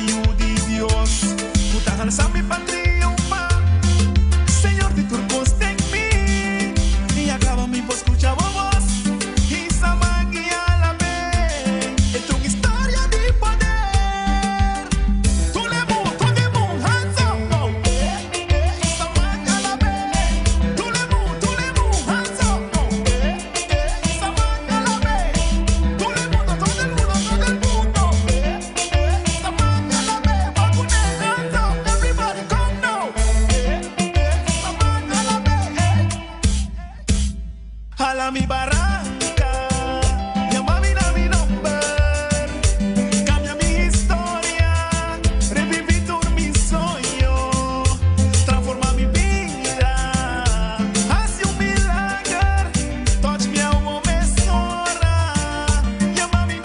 ayude Dios. Putahan sa mi patria pa, Señor de turcos en mí. Y acaba mi voz, escucha voz. Y sama guía la ve. Es una historia de poder. Tú le mu, hands up, no. Sama guía la ve. Tú le mu, hands up, no. Sama guía la ve. Tú le mu, todo el mundo. Sama guía la ve. Vacune, hands up, everybody come now. Sama guía la ve. Jala mi barranca, llama mi nombre, cambia mi historia, revivir mi sueño, transforma mi vida, hace un milagro, touch mi alma me sola, llama mi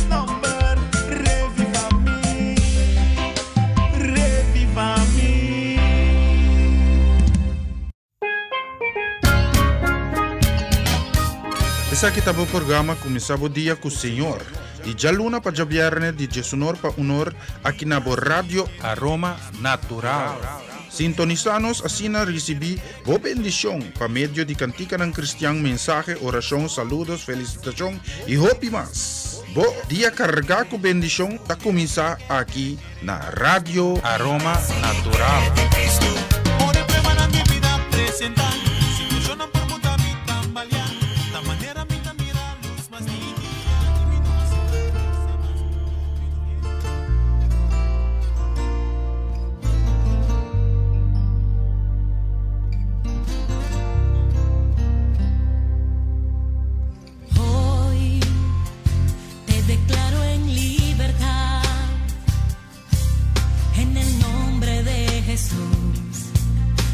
nombre, reviva mí. Essa kita po programa começava o dia com o Senhor. E já luna para viernes de Jesunor para honor aqui na Radio Aroma Natural. Sintonizanos assim na recebi boa bendição para meio de cantica ng cristiano, mensaje, oração, saludos, felicitação e hope mas. Bo dia carga com bendição da começar aqui na Radio Aroma Natural. Ore prepara mi vida presentar. Si funcionan por muta mi tambalear. De manera mi mira luz más nítida. Hoy te declaro en libertad, en el nombre de Jesús.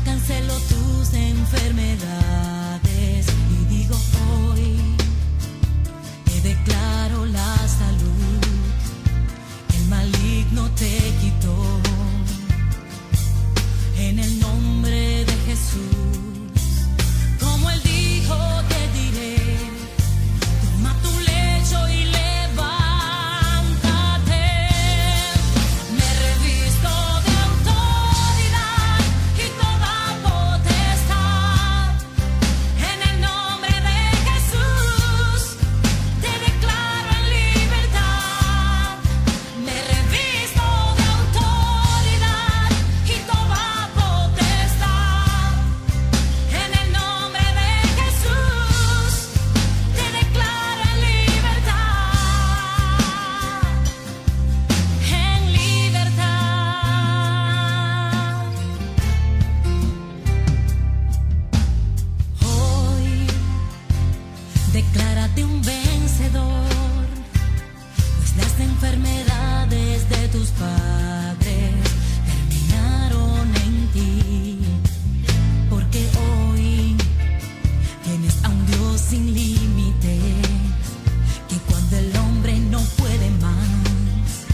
Cancelo tus enfermedades y digo hoy, te declaro la salud, el maligno te quitó. En el nombre de Jesús, como Él dijo, te diré. Toma tu lecho y levántate. Me revisto de autoridad y toda potestad. En el nombre de Jesús te declaro en libertad. Me revisto de autoridad y toda potestad. En el nombre de Jesús te declaro en libertad. Hoy declárate un vencedor, pues las enfermedades de tus padres terminaron en ti, porque hoy tienes a un Dios sin límites, que cuando el hombre no puede más,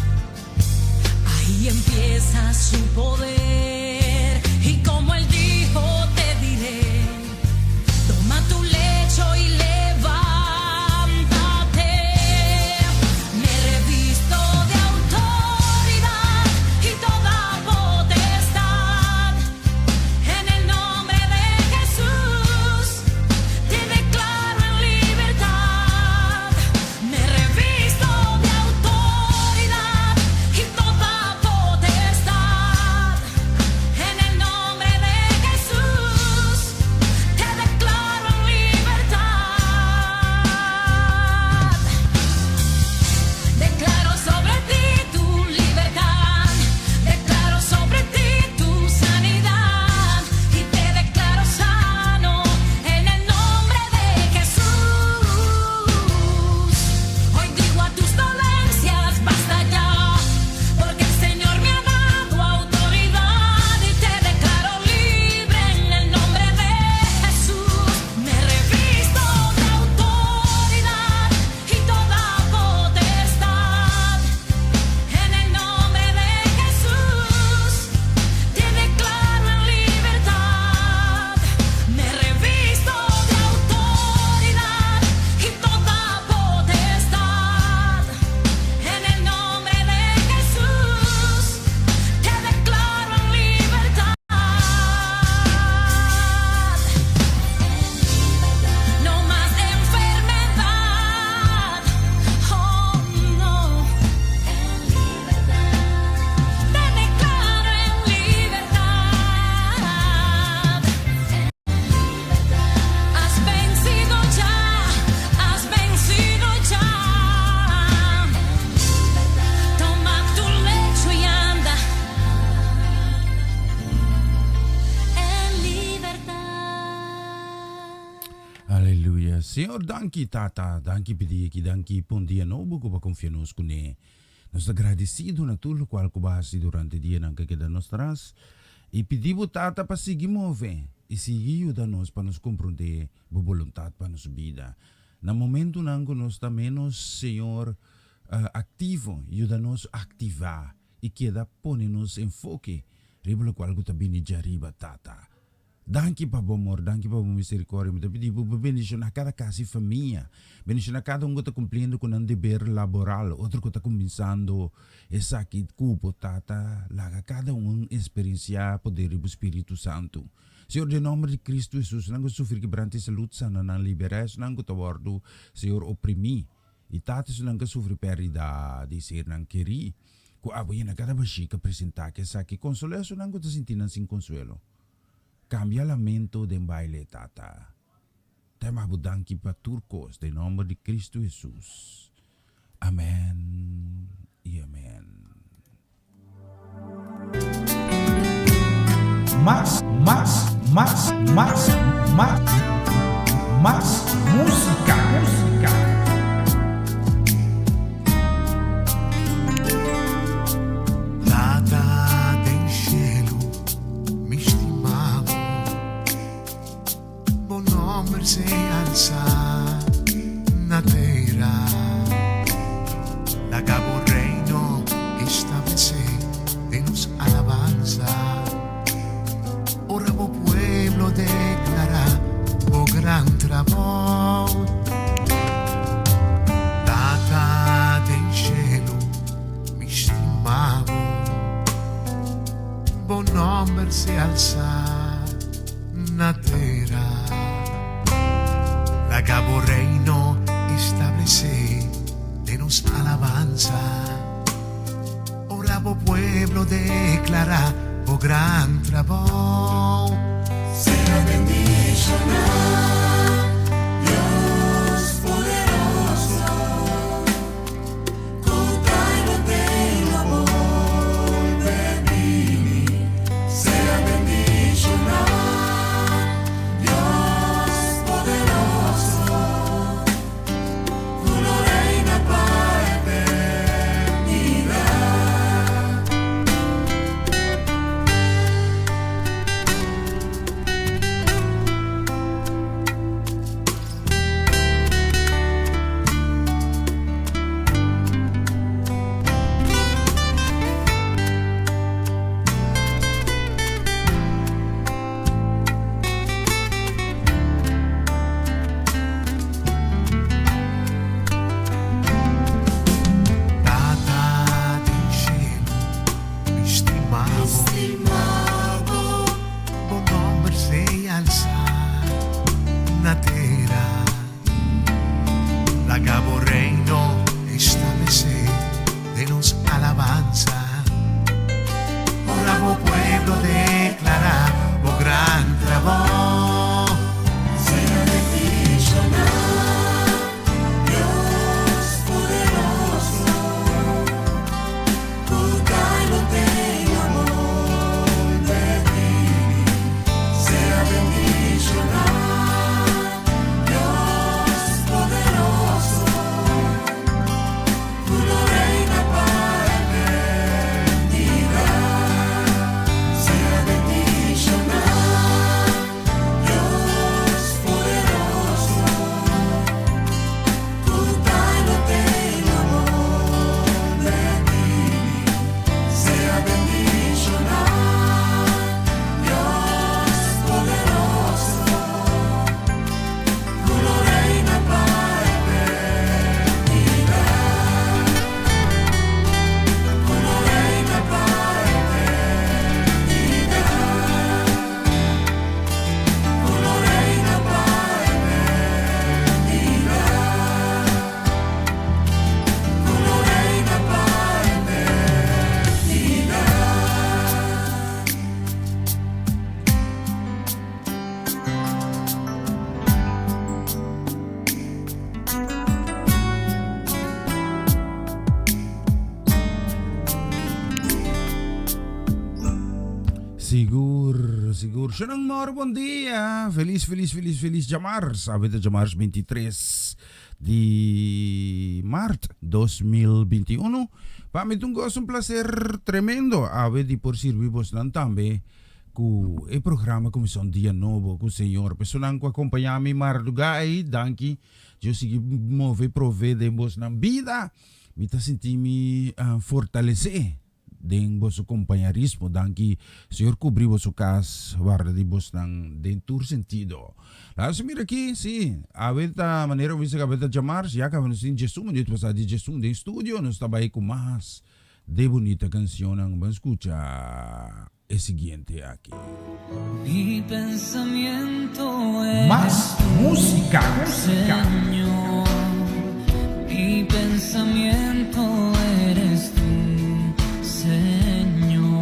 ahí empieza su poder. Y como Él dijo, te diré, toma tu lecho y levántate. Me revisto de autoridad y toda potestad. En el nombre de Jesús te declaro en libertad. Me revisto de autoridad y toda potestad. Senhor, danke, tata, danke pediki, danke pon dia novo que confiamos com ele. Nós agradecido na tudo qual que base durante o dia na que da nostras e pedimos tata para seguir mover e seguir ajuda nós para nos compreender a vontade para nossa vida. Na momento não que nós também menos Senhor ativo, ajuda nos ativar e queda pone-nos enfoque, ribolo qual que também de arriba tata. Danke pa amor, danke pa misericórdia, mas pedimos bendição na cada casa e família, bendição na cada que está cumprindo com um dever laboral, outro que está começando essa aqui cupo tata, laga cada experienciar poder do Espírito Santo. Senhor, em nome de Cristo Jesus, não sofrer quebrante saúde sana, não liberar, não que tawardo, Senhor, oprimir, e tata não que sofrer perda de ser não querer, que aboia na cada baxica apresentar que essa aqui consolar, não que está sentindo sem consuelo. Cambia lamento de baile tata. Tema budanki pa turcos de nome de Cristo Jesus. Amén y amén. Más música. Data del cielo, mi estimado, buen nombre se alza na terra, la cabo reino establece de nos alabanza. Ora o pueblo declara o gran trabajo. Data del cielo, mi estimado, buen nombre se alza na terra. La cabo reino establece de nos alabanza. Ora o pueblo declara o gran trabajo. Sea bendicionado, Dios poderoso, containo del amor de mí. Sea bendicionado, Dios poderoso, tu reina para eternidad. Data del cielo, mi estimado, buen nombre se alza na terra. La cabo reino establece de nos alabanza. Ora o pueblo declara o gran trabajo. Sea bendicionado, Dios poderoso, containo del amor de mí. Sea bendicionado, Dios poderoso, tu reina para eternidad. Sea Siguro. Siya nang buen día. Feliz Jamar. Sabi de Jamar 23 de Mart 2021. Pamitunggo es un placer tremendo. Ave di por servimos ng tambe ku e programa Comisión Dia Novo ku Senhor. Personang ko acompanhami mardugay. Danki. Yo sige move provedemos ng vida. Mita sentimi fortalece den vosso companheirismo, danki Senhor cobrir vosso cas, guardadibos ng dentur sentido. Lalu mira aqui, sim, aveta maneira visa que aveta chamar, já que vamos em Jesus, manito passar de Jesus de estúdio, nos trabalha com mais de bonita canção, vamos escuchar o seguinte aqui. Mi pensamiento es Más música. Señor, mi pensamiento eres tú, Señor,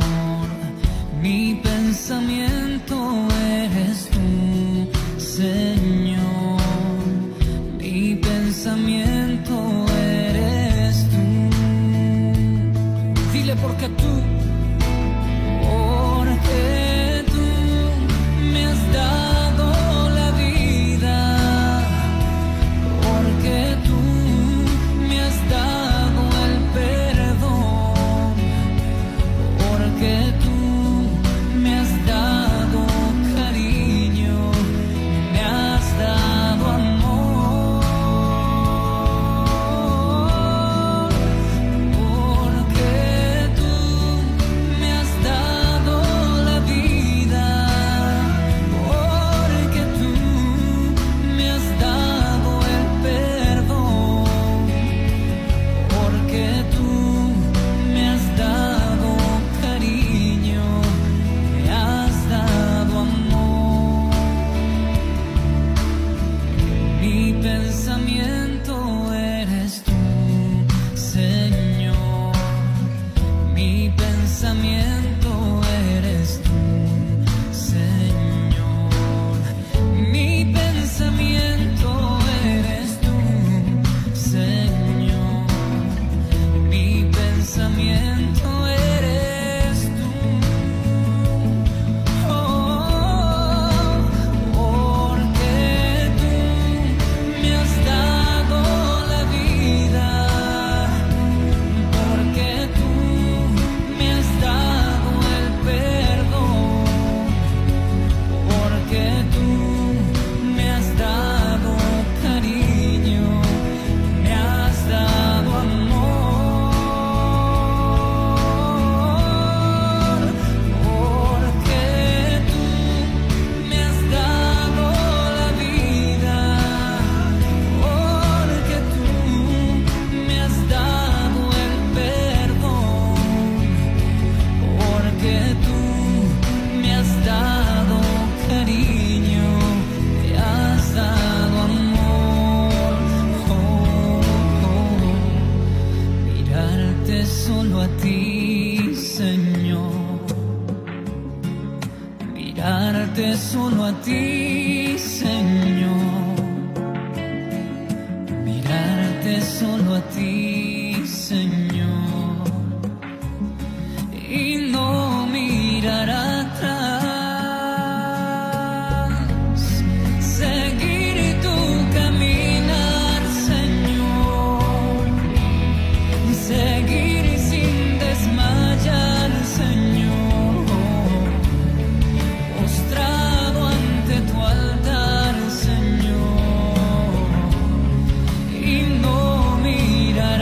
mi pensamiento eres tú, Señor, mi pensamiento eres tú. Dile porque tú me has dado la vida, porque tú me has dado el perdón, porque tú me has dado cariño, me has dado amor, porque tú me has dado la vida, porque tú me has dado el perdón, porque tú me has dado cariño, me has dado amor. Mi pensamiento eres tú, Señor, mi pensamiento eres tú, Señor, mi pensamiento eres tú, Señor, mi pensamiento eres tú. Oh, porque tú me has dado la vida, porque tú me has dado el perdón, porque tú me has dado cariño, me has dado amor, porque tú me has dado la vida, porque tú me has dado el perdón, porque tú me has dado cariño, me has dado amor. Mirarte solo a ti, Señor, mirarte solo a ti, Señor, mirarte solo a ti, Señor, y no mirar atrás, seguir tu caminar, Señor, seguir sin desmayar, Señor, postrado ante tu altar, Señor, y no mirar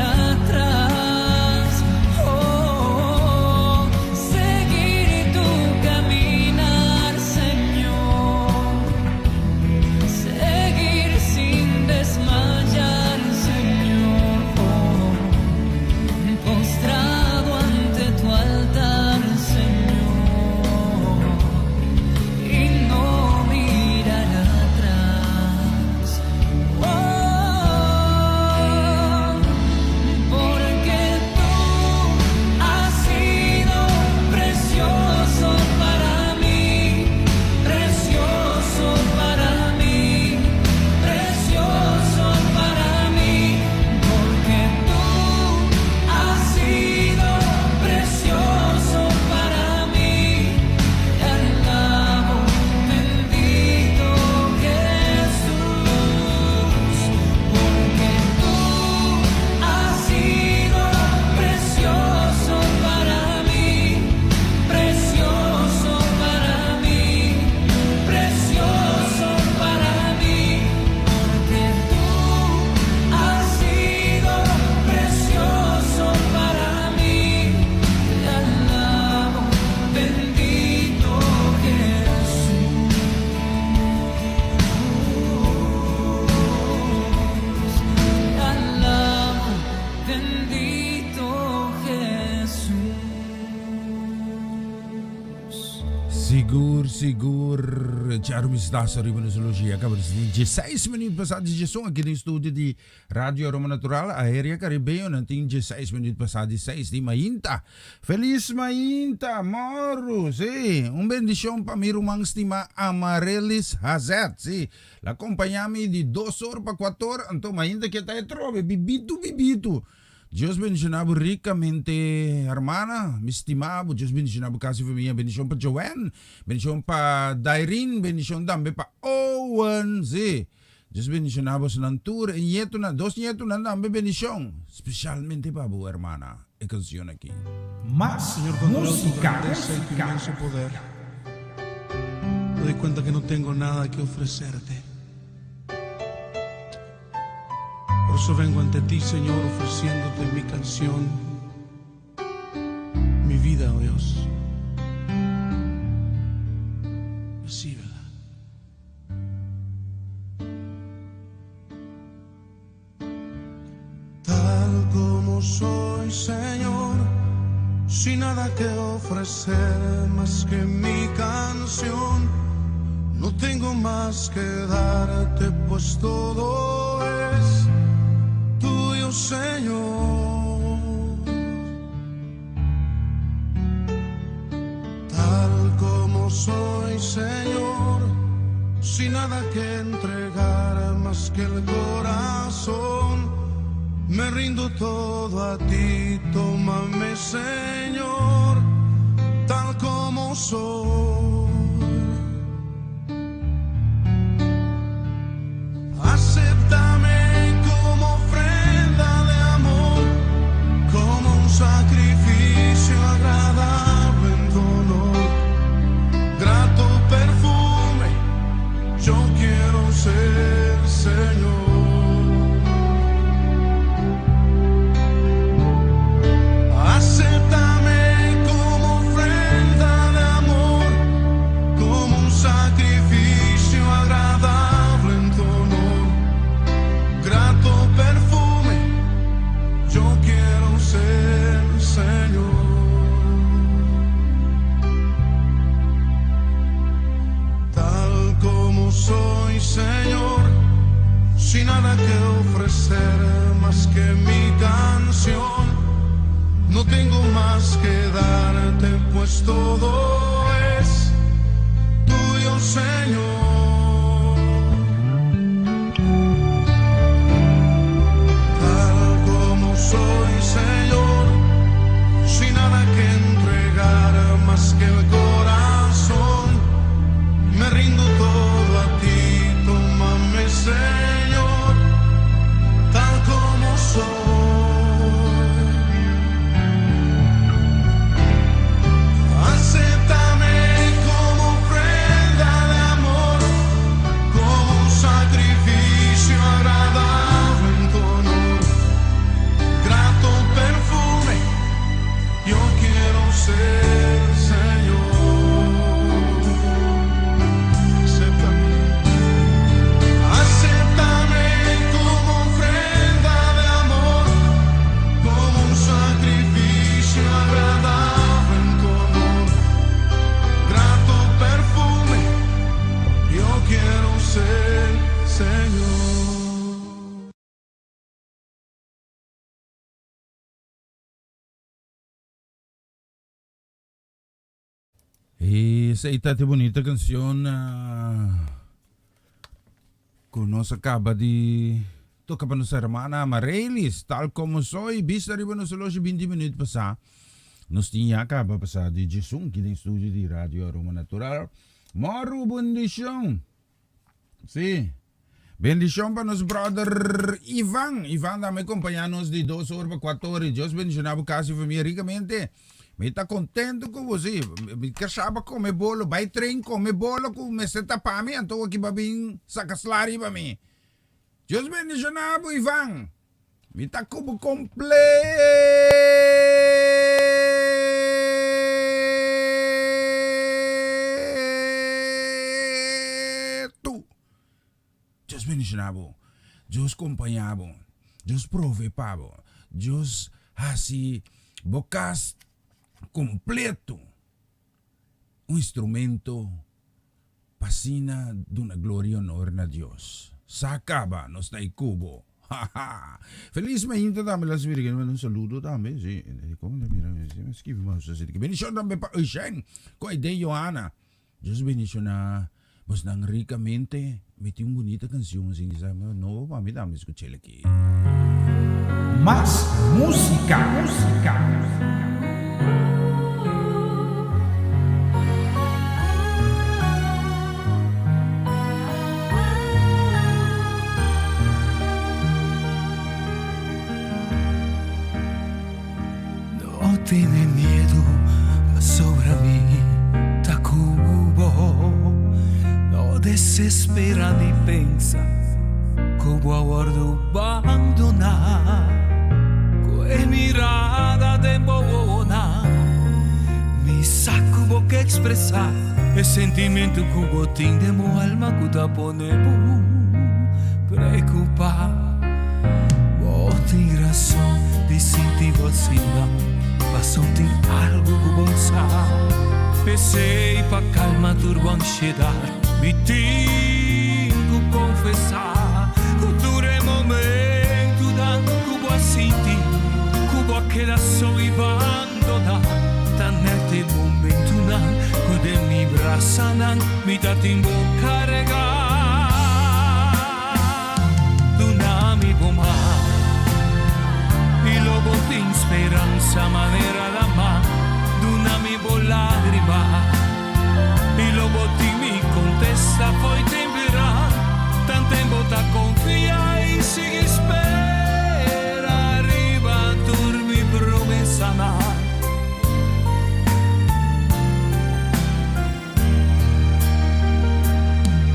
Sigur, Charo está sa riba na solusiya ka. 16 minutos pasado de Jesong aqui no estúdio de Rádio Aroma Natural, Aérea Caribeño, nanting 16 minutos pasado de 6 de Mainta. Feliz Mainta, Moro, sí. Un bendición pa mi rumang estima Amarelis Hazet, sí. La acompañami de 2 horas pa 4 horas, anto Mainta que tayo trove, bibito. Dios bendicionado ricamente, hermana, mi estimado. Dios bendicionado casi familia. Bendición para Joanne, bendición para Dairin, bendición también para Owen, sí. Dios bendicionado sa nantur, dos nietos na también bendición. Especialmente para bu, hermana. E canción aquí. Más Señor, cuando leo tu música, grandeza y tu inmenso poder, me doy cuenta que no tengo nada que ofrecerte. Por eso vengo ante ti, Señor, ofreciéndote mi canción, mi vida, oh Dios. Recíbela. Tal como soy, Señor, sin nada que ofrecer más que mi canción. No tengo más que darte, pues todo es tuyo, Señor. Tal como soy, Señor, sin nada que entregar más que el corazón. Me rindo todo a ti, tómame, Señor, tal como soy. Acéptame como ofrenda de amor, como un sacrificio agradable en tu honor. Grato perfume, yo quiero ser, Señor. Acéptame como ofrenda de amor, como un sacrificio agradable en tu honor. Grato perfume, yo quiero ser, Señor. Tal como soy, Señor, sin nada que ofrecer más que mi canción. No tengo más que darte, pues todo es tuyo, Señor. Tal como soy, Señor, sin nada que entregar más que el corazón. Me rindo todo a ti, tómame, Señor, tal como soy. Acéptame como ofrenda de amor, como un sacrificio agradable en tu honor. Grato perfume, yo quiero ser, Señor. Acéptame. Acéptame como ofrenda de amor, como un sacrificio agradable en tu honor. Grato perfume, yo quiero ser, Señor. Esa ita bonita canción que nos acaba de tocar para nuestra hermana Amarelis, tal como soy, vista arriba nos los 20 minutos pasar. Nos tinha acaba pasar de Jesong, que tem estúdio de Rádio Aroma Natural. Moro, bendición. Sí. Bendición para nos brother Ivan. Ivan dame acompanhar-nos de 2 horas para 4 horas. Deus bendicionava casi família ricamente. Me está contento com você. Me queixava comer bolo. Vai trem comer bolo com me senta para mim. Então aqui para mim sacaslari para mim. Deus bendicionava Ivan. Me está como completo. Deus bendicionava. Deus acompanhava. Deus provepava. Deus assim bocas completo. un instrumento pasina d'una gloria e onor na Diyos. Sakaba nos na ikubo. Feliz mañana dame las virgen, un saludo dame, sí. ¿Cómo le mira? Escribimos así. Bendición dame pa Ushen, ko de Johanna. Dios bendicionar vos tan ricamente. Metí una bonita canción sin que no, mami, dame escuchar aquí. Más música. No tiene miedo sobre mí, Tacubo. No desespera ni pensa, como aguardo abandonar. Con mirada de buona, mi sacubo que expresar el sentimiento cubo de mo alma que te pone preocupar. Vos tienes razón de sentir vacina, pasó algo que bolsa. Pensei pa calma turbo ansiedade, me tenho confessar. Cultura momento da cubo a sentir, cubo a queda só e abandonar. Tanete momento nan, cude mi brasa nan, mi da timbo carregar. Dunami boma, e lobo tem esperança maneira da mar. Dunami bo lágrima, e lobo ti mi contesta foi temperar. Tan tempo ta confia e sigue espera. Arriba turmi promessa na.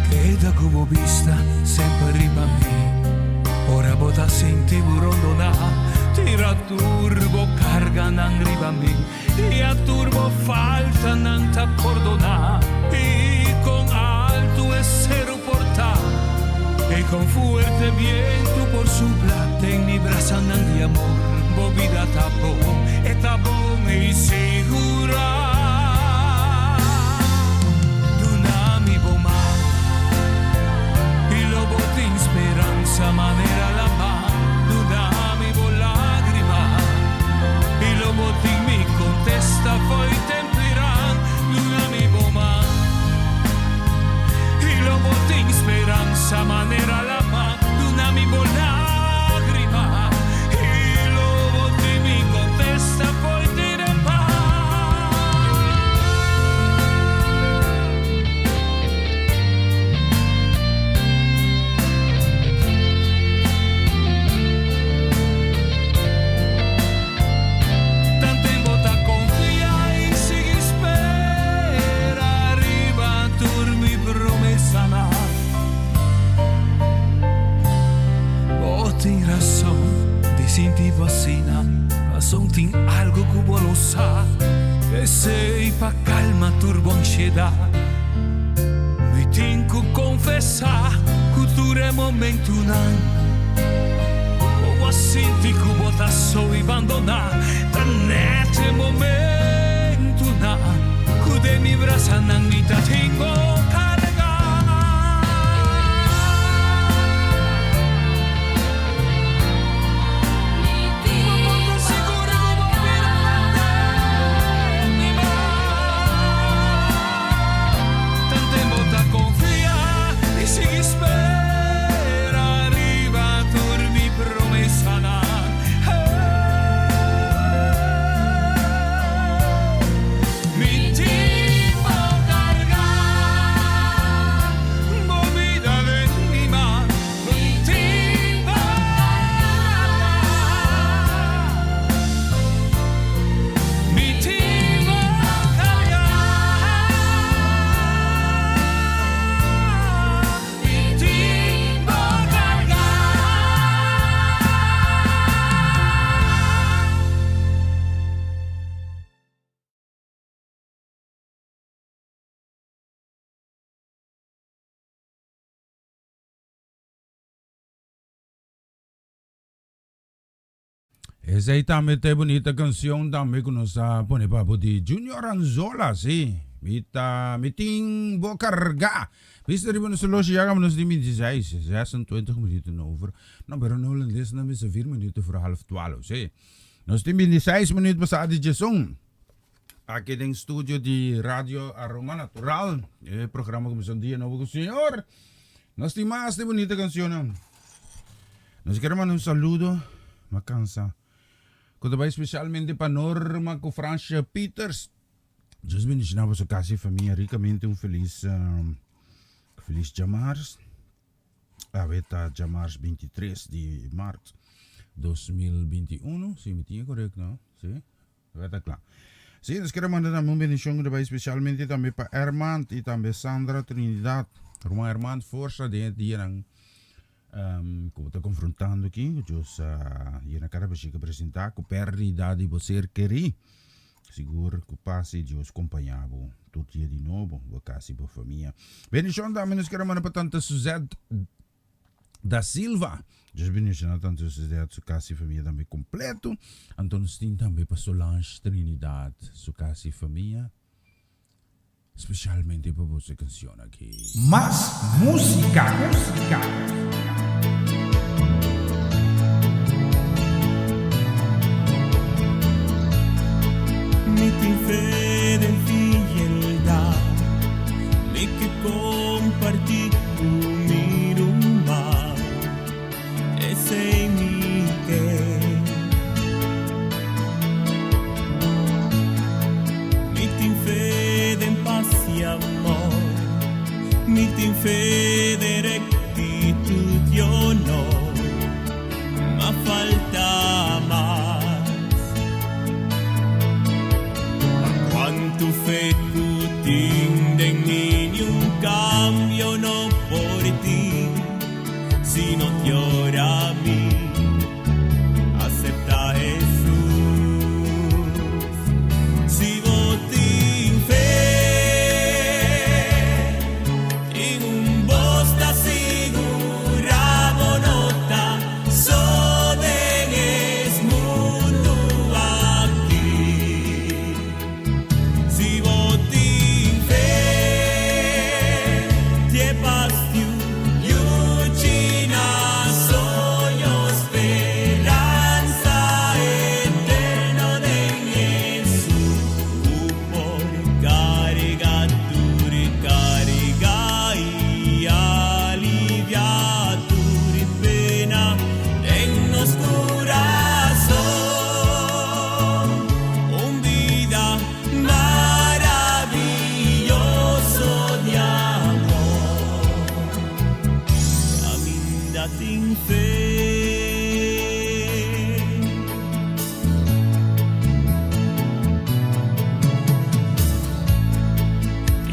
Queda como vista sempre arriba a me. Ora bota senti burondona. Tira turbo carga nan arriba a me. E a turbo falta nan ta perdona. E con alto essere portar. E con fuerte viento por soplar. En mi brasa nan di amor. Bobida ta bom e segura. Dunami boma. E lobo tem esperança manera la mano. Dunami bo lágrima. E lobo tem mi contesta foi temperar. Dunami boma. E lobo tem esperança manera la mano. Dunami bo lágrima. E lobo tem mi contesta foi temperar. Tem razão de sentir vacina, mas tem algo que vou usar. E sei pa calma turbo ansiedade. Me tenho que confessar que tu é momento não. Como senti que vou tá só e abandonar. Neste momento não. Que de mi brasa não me tá tenho. Esa ahí también bonita canción también que nos pone papo de Junior Anzola, sí. Meeting bo carga. Wist er iemand zo ja, maar die minuten 26 minuten over. Nou, pero no landes na met 4 minuten voor 11:30. Zie. Nos die minuten 6 minuten basta di Jason. Aqui dentro studio di Radio Aroma Natural. Programa como son dia novo com o senhor. Nós temos mais de bonita canção. Nós queremos mandar saludo, uma canção. Quando vai especialmente para Norma com Francia Peters. Just bendicionamos a casa e família ricamente feliz Jamars. Aveta Jamars 23 de março 2021. Se me tinha correto, não? Sim? Está claro. Sim, nós queremos mandar uma bendição especialmente também para Herman e também Sandra Trinidad. Irmã Herman, força de dia como está confrontando aqui, eu na cara para apresentar com perda de você querer. Seguro que o passe de Deus acompanhava todo dia de novo, a casa e a família. Bendição também nós queremos mandar para tanta Suzette da Silva. Deus bendição tanto Suzette, sua casa e família também completo. Antônio Stin também para Solange Trinidad, sua casa e família. Especialmente para você canção aqui. Más música. Mi fe de fidelidad, mi que compartí conmigo más, ese mi que. Mi fe de paz y amor, mi fe de rectitud y honor, me falta más. Quanto fe tu tinde en mí ni un cambio no por ti, sino te ora a mí, acepta Jesús. Si vos tin fe, en un vos te asegura bonota, so de es mundo aquí. Si vos tin fe, te pastiu, yuchina soño esperanza eterno de Jesús. Por carga tu recarga y alivia tu pena en nos corazón. Un vida maravilloso de amor. Caminda sin fe.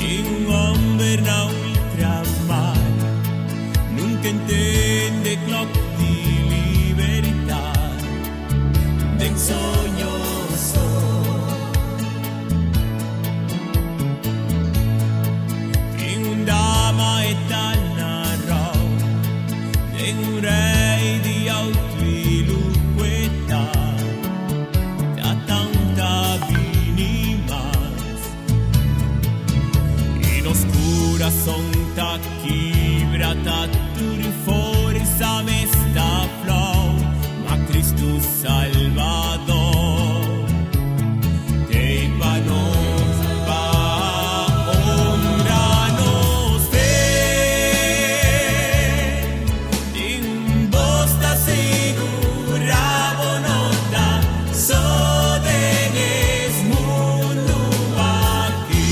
En un hombre na ultramar, nunca entiende clock di libertà, del sogno en un dama eterna rao, en un rey di autoiluqueta, da tanta vinimas, y los corazón ta quebrata, tu forza me sta flow, ma Cristo Salvador, te panos va honranos fe, en vos te asegura bonota, so de es mundo aquí.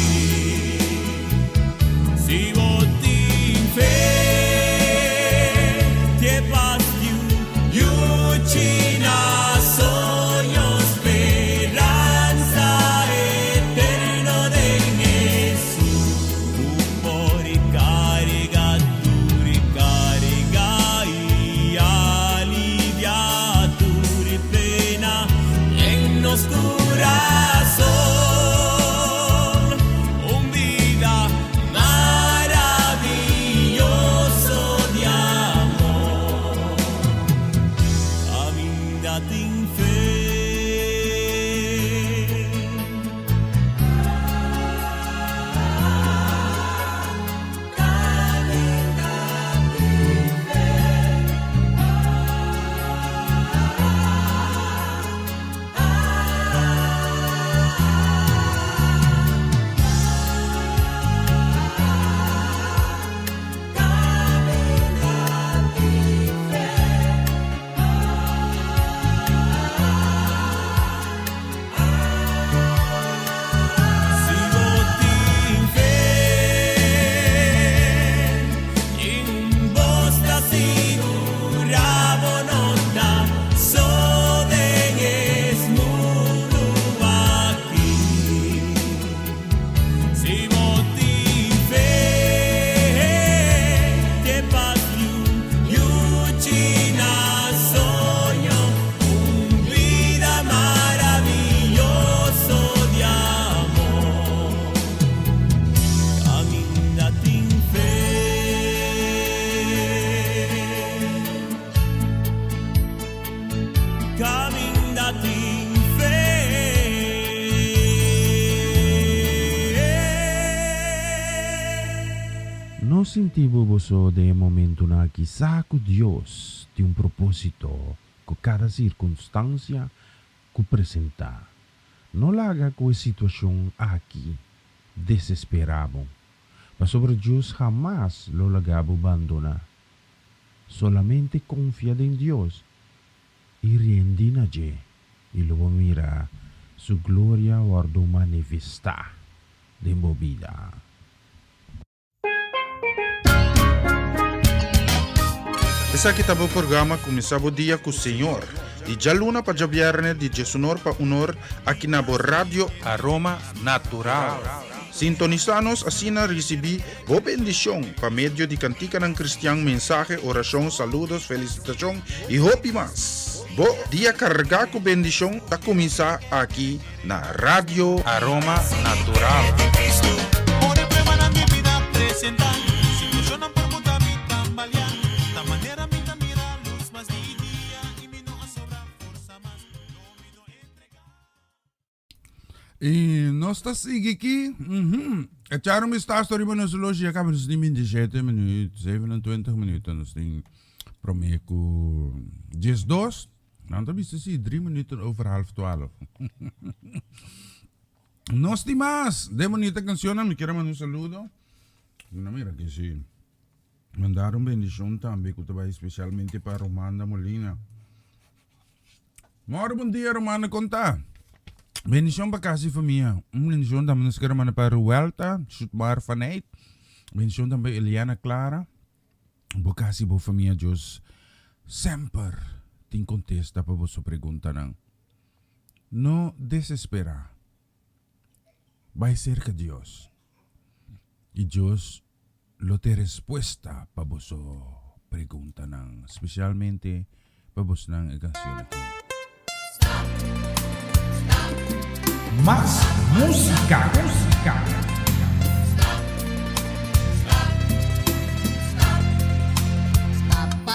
Si vos tin fe, te pastiu, yuchina soño No sentivo boso de momento na quizá que Dios tiene un propósito con cada circunstancia que presenta. No la haga con situación aquí desesperado. Mas sobre Dios jamás lo lagabo abandona. Solamente confía en Dios y riendina allí y luego mira su gloria guardo manifesta de vida. Esa kita po programa kumisabo dia ku Senyor. Di jaluna pa jabiarne di Jesunor pa unor akinabo Radio Aroma Natural. Sintonizanos asina recibi bo bendición pa medio di kantika ng Kristiyang mensaje, orasyon, saludos, felicitasyon y hopi mas. Bo dia karga ko bendición ta kumisa aquí na Radio Aroma Natural. Por el prueba de mi vida presenta, situación por mucha mi tambalear, esta manera mi mira luz más día y mi no sobra fuerza más, no mi no entrega. E nós está aqui. Het jaar is daar story van ons loge. Ik heb dus niet minder 7 minuten, 27 minuten. Dus ding promeco 10-2. Nou, dan is het 3 minuten over 11:30. Nos más. De bonita canción. Me quiero mandar un saludo. No, mira que sí. Mandar un bendición también. Que te va especialmente para Romana Molina. Moro bom dia, Romana Conta. Bendición para casi familia. Bendición también es que hermana para Ruelta, Schutbar vanuit. Bendición también Eliana Clara. Bo casi bo familia Dios sempre tin contesta para vossa pergunta nang. No desespera. Vai cerca Dios. Y Dios lo te respuesta para vossa pergunta nang. Especialmente para vossa nang canción aquí. Más música.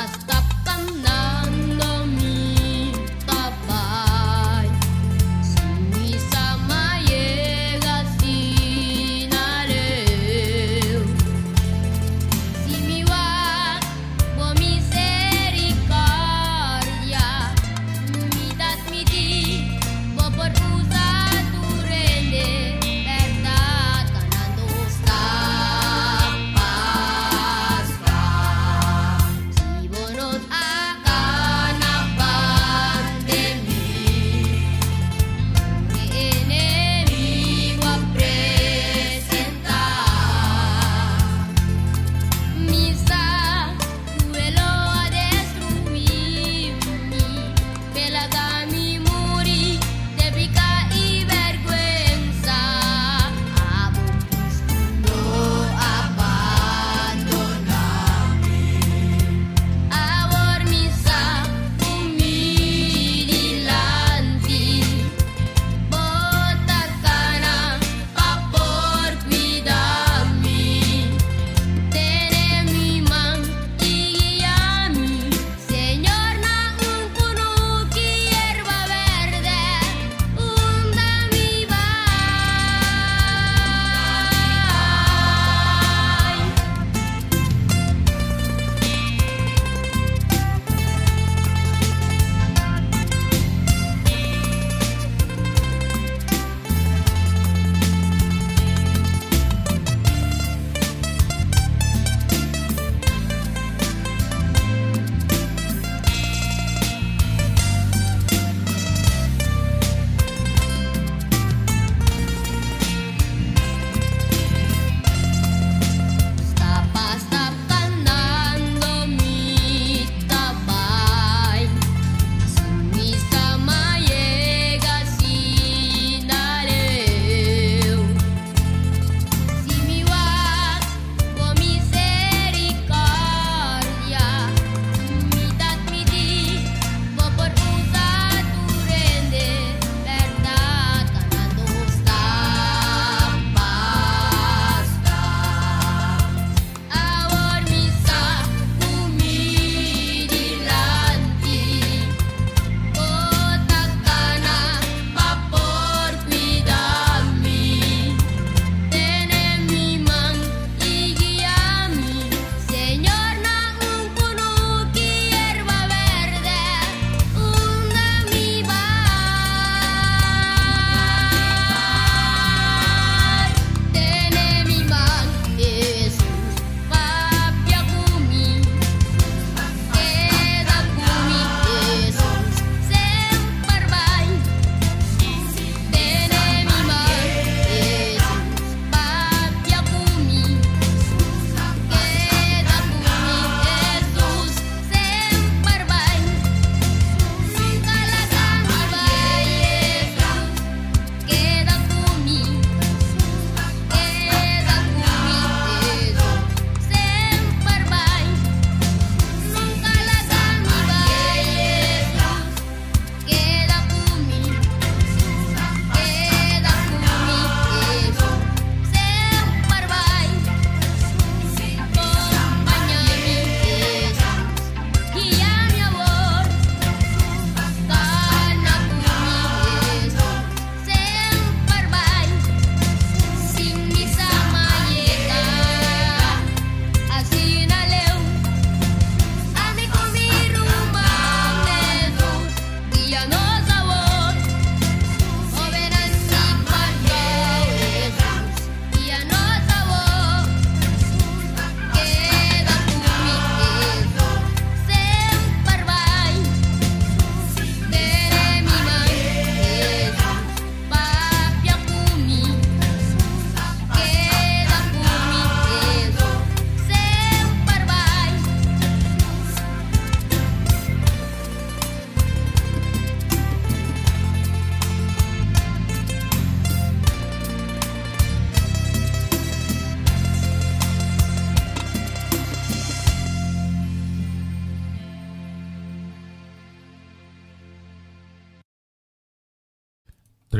Stop cantando mi tapay. Si mi sama llega sin areo. Si mi va por misericordia, mi das mi di, por usa tu rende verdad.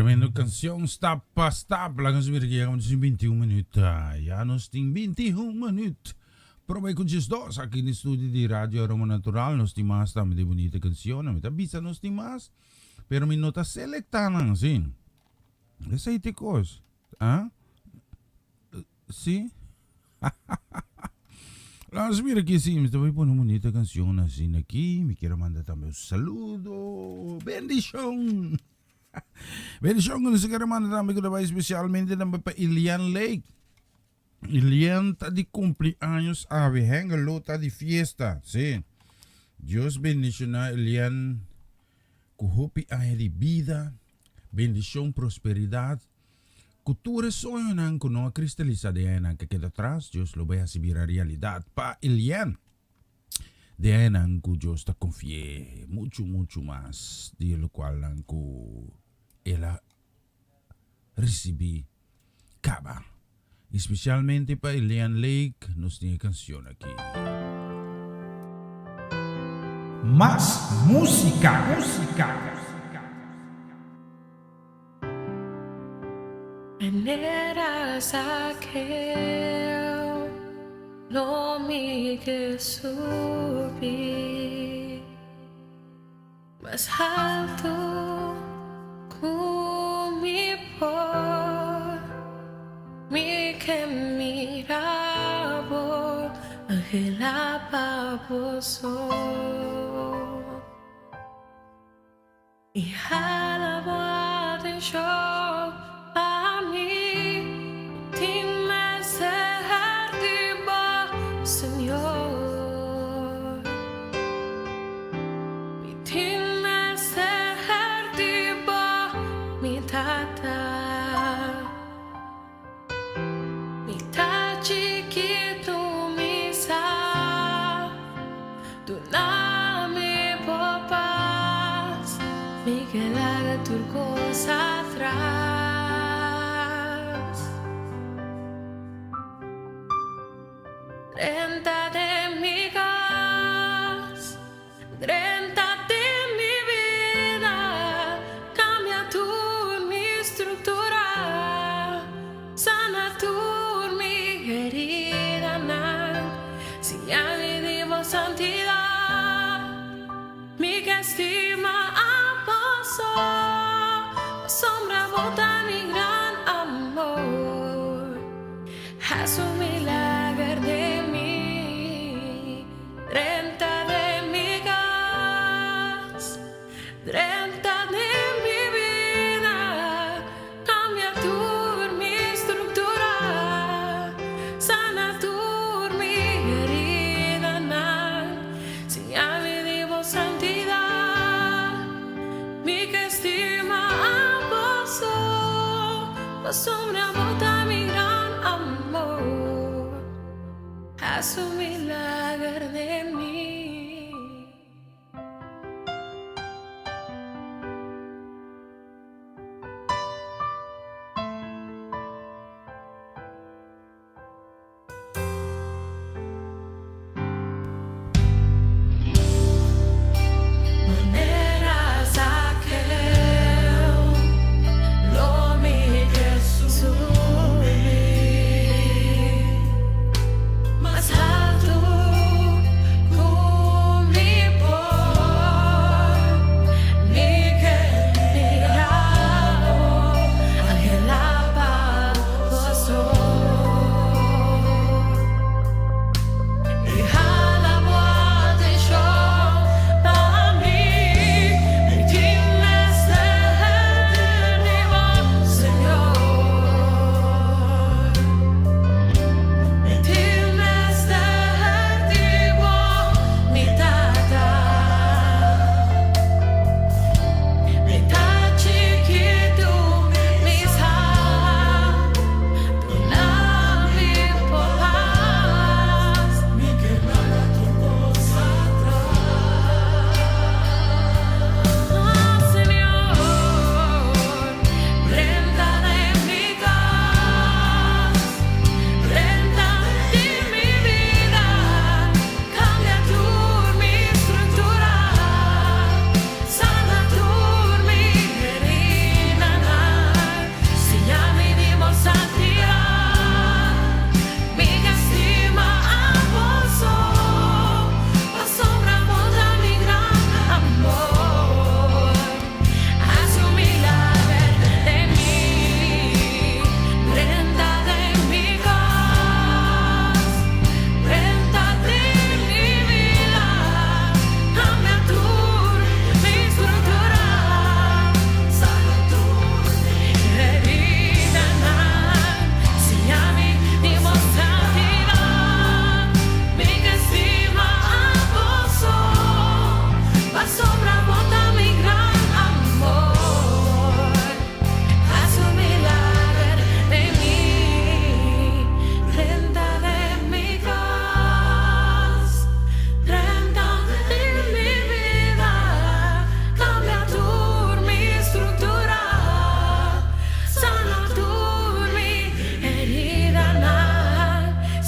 tremendo canción. Stop pa stop. Lang sa mirigya kami sa 21 minuta. Ya nos ting 21 minut. Provay con just dos. Aquí en studio di Radio Aroma Natural. Nos timas tami de bonita canción. Amita bisa nos timas. Pero mi nota selecta nang sin. Esa itikos. Ah? Si? Las mira que sí, me estaba poniendo una bonita canción así aquí. Me quiero mandar también un saludo. Bendición. Bendición kung sa karaman na namin ko na especialmente naman pa Ilian Lake. Ilian ta di cumpleaños ave, hengalo ta di fiesta. Sí. Dios bendiciona Ilian. Kuhupi ay di vida. Bendición, prosperidad. Kultura sonho nang kuno kristaliza de nang kakita atrás. Dios lo vaya a subir a realidad pa Ilian. De ahí nang ku Dios ta confie mucho más. De lo cual nang ku ela recibí caba. Especialmente para Ilian Lake, nos tiene canción aquí. Más música. Veneras aquel lo mi que subí más alto mi por mi que miraba angelaba poso y alaba de show a mí ti me ser diva Señor mi ti me ser diva mi tata mi ta chiquito mi sa tu na mi papás mi que la turcos atrás renta de mi gas renta de mi vida cambia tu mi estructura sana tu mi herida si ya mi divo santidad mi que estima a paso sombra bota mi gran amor haz un milagro de mí renta de mi gas renta de mi vida cambia tu mi estructura sana tu mi herida si ya mi divo santidad mi que estima la sombra bota mi gran amor haz un milagro de mí. Maneras aquel lo mi Jesús más alto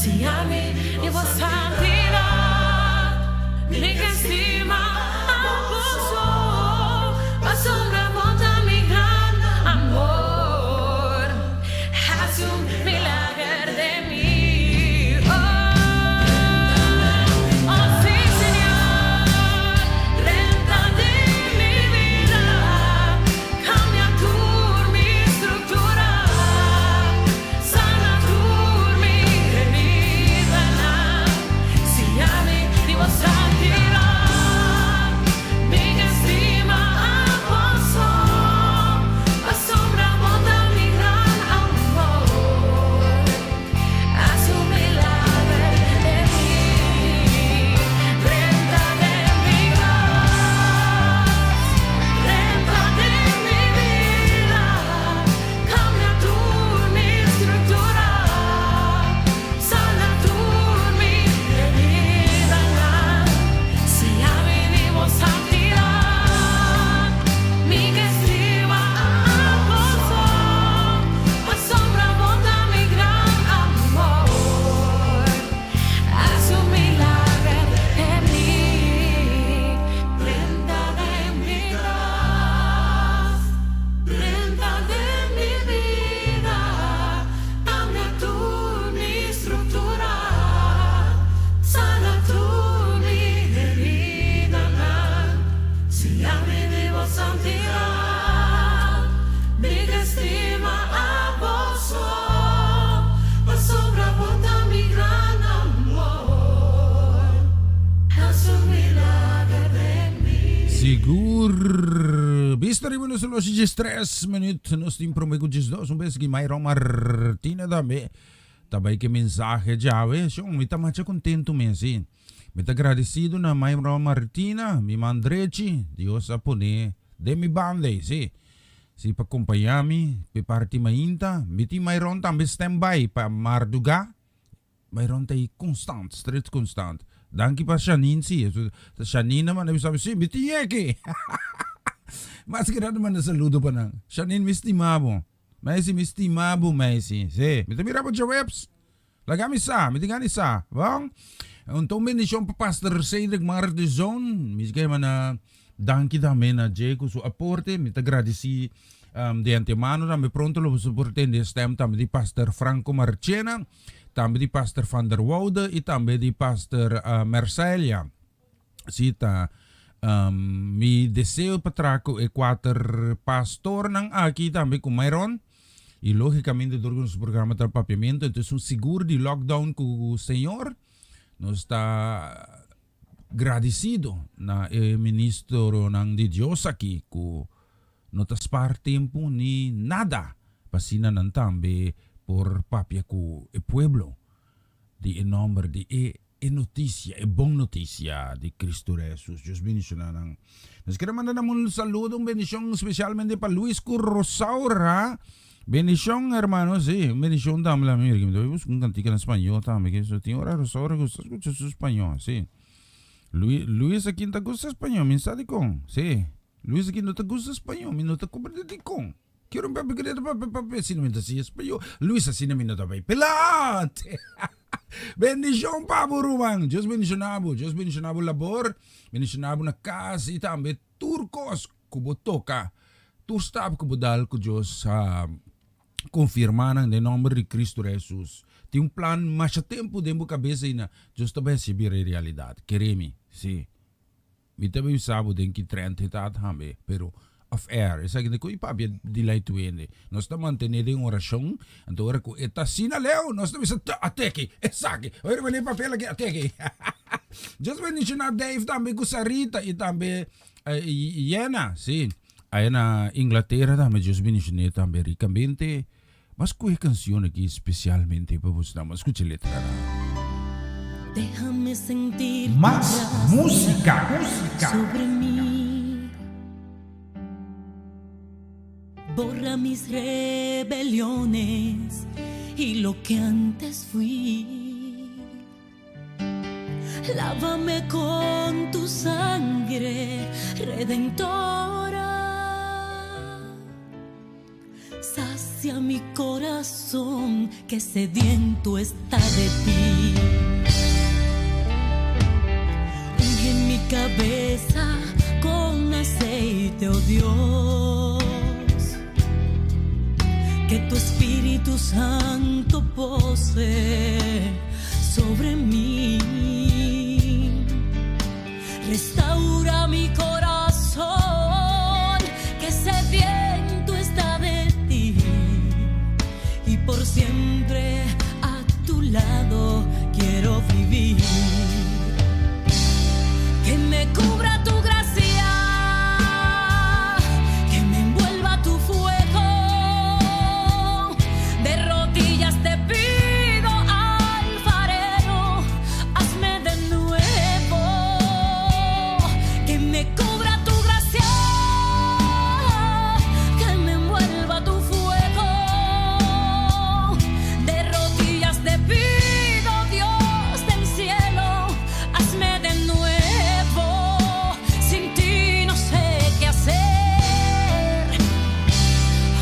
si a mí llevo santidad, mi que estima abuso, asombra mi gran amor, haz un milagro de mí. Oh sí, Señor, renta de mi vida, cambia tú mi estructura, sana tú mi herida, si a mí vivo santidad, mi estima aposo, asombra mi gran amor, haz un milagro de mí, renta de mi vida, cambia tú mi estructura, sana tú mi herida, si a mí vivo santidad, mi estima aposo, asombra mi gran amor, haz un milagro en mí, renta de mi vida, cambia tú mi estructura, sana tú mi herida, si a mí vivo santidad, mi estima aposo, asombra mi gran amor, haz un milagro de mí. Sigur, visto rin mo na sa los 3 minutes nos timpro may kudjis dos un bes ki Mayro Martina dami tabay ke mensaje jave siya mita macha contento mensin mita agradecido na Mayro Martina mi mandreci Dios apone de mi bande si pakumpayami pe parti mainta miti Mayron tambe standby pa marduga mayroon tayo constant, strict constant. Danki pa Shanin si. Shanin naman, sabi si, bitiyeke. Mas kira naman nasaludo pa nang. Shanin mistimabo. May si mistimabo, may si. Si, mitamira po siya webs. Lagami sa, mitingani sa. Bang? Untuk benisyon pa Pastor Cedric Mardizon. Miskay man na danki dami na Jeko su aporte. Mitagradisi di antemano na may pronto lo suporte di stem tam di Pastor Franco Marchena. Tambe di Pastor Van der Woude e tambe di Pastor Mercelia. Sita, mi deseo patraco e 4 pastor ng aki tambe kung mayroon. E logicamente durante o programa de papiamento, então um seguro de lockdown com o Senhor. Nós está agradecido na ministro ng di Diyos aqui ko notas par tempo ni nada pasina ng tambe por papia ku e pueblo di e nombre di e noticia e bong noticia di Cristo Jesus. Diyos bendicionan ng nos queremos mandar un saludo, un bendición especialmente para Luis Currosaura. Bendición hermanos, sí, bendición dame la mía, que me doy un cantico en español también, que eso tiene hora Rosaura que usted escucha su español, sí. Luis aquí no te gusta español, me está de con, sí. Luis aquí no te gusta español, me no te compra de con. Quiero un papi querido papi sino me así español. Luis así no me nota papi pelate. Bendición pabo rumang. Dios bendicionabo labor, bendicionabo na casa e tambe turcos kubo toka. Tu stap kubo dal ko Dios confirmar ng nome de Cristo Jesus. Tem um plan mas tempo dentro da cabeça na Dios também se vira realidade. Queremi, sim. Mi também sabo den que 30 tat hambe, pero of air. Isa gini ko ipabya dilay tuwende. Nós ta mantenere yung orasyon. Anto ora ko eta sinaleo. Nós ta bisa ateke. Esaki. Oira mali papel lagi ateke. Just when you na Dave tambe ko sarita itambe Iena. Si. Ayana Inglaterra tambe just bendicioné tambe ricamente. Mas kuhe canción aquí especialmente para vos nada. Escuche letra. Déjame sentir Más música. sobre mí. Borra mis rebeliones y lo que antes fui. Lávame con tu sangre redentora. Sacia restaura mi corazón que sediento está de ti. Unge mi cabeza con aceite, oh Dios, que tu Espíritu Santo posee sobre mí. Restaura mi corazón que sediento está de ti, y por siempre a tu lado quiero vivir. Que me cubra tu gracia, que me envuelva tu fuego. De rodillas te pido, alfarero, hazme de nuevo. Que me cubra tu gracia, que me envuelva tu fuego. De rodillas te pido, Dios del cielo, hazme de nuevo. Sin ti no sé qué hacer.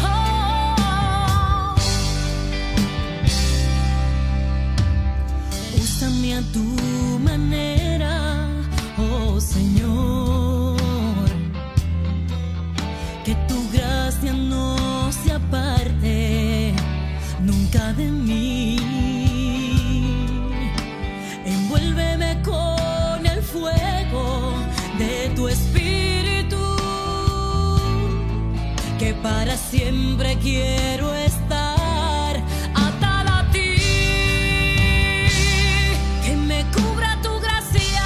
Oh. Úsame a tu manera, oh Señor, que tu gracia no se aparte nunca de mí. Envuélveme con el fuego de tu Espíritu, que para siempre quiero estar atada a ti. Que me cubra tu gracia,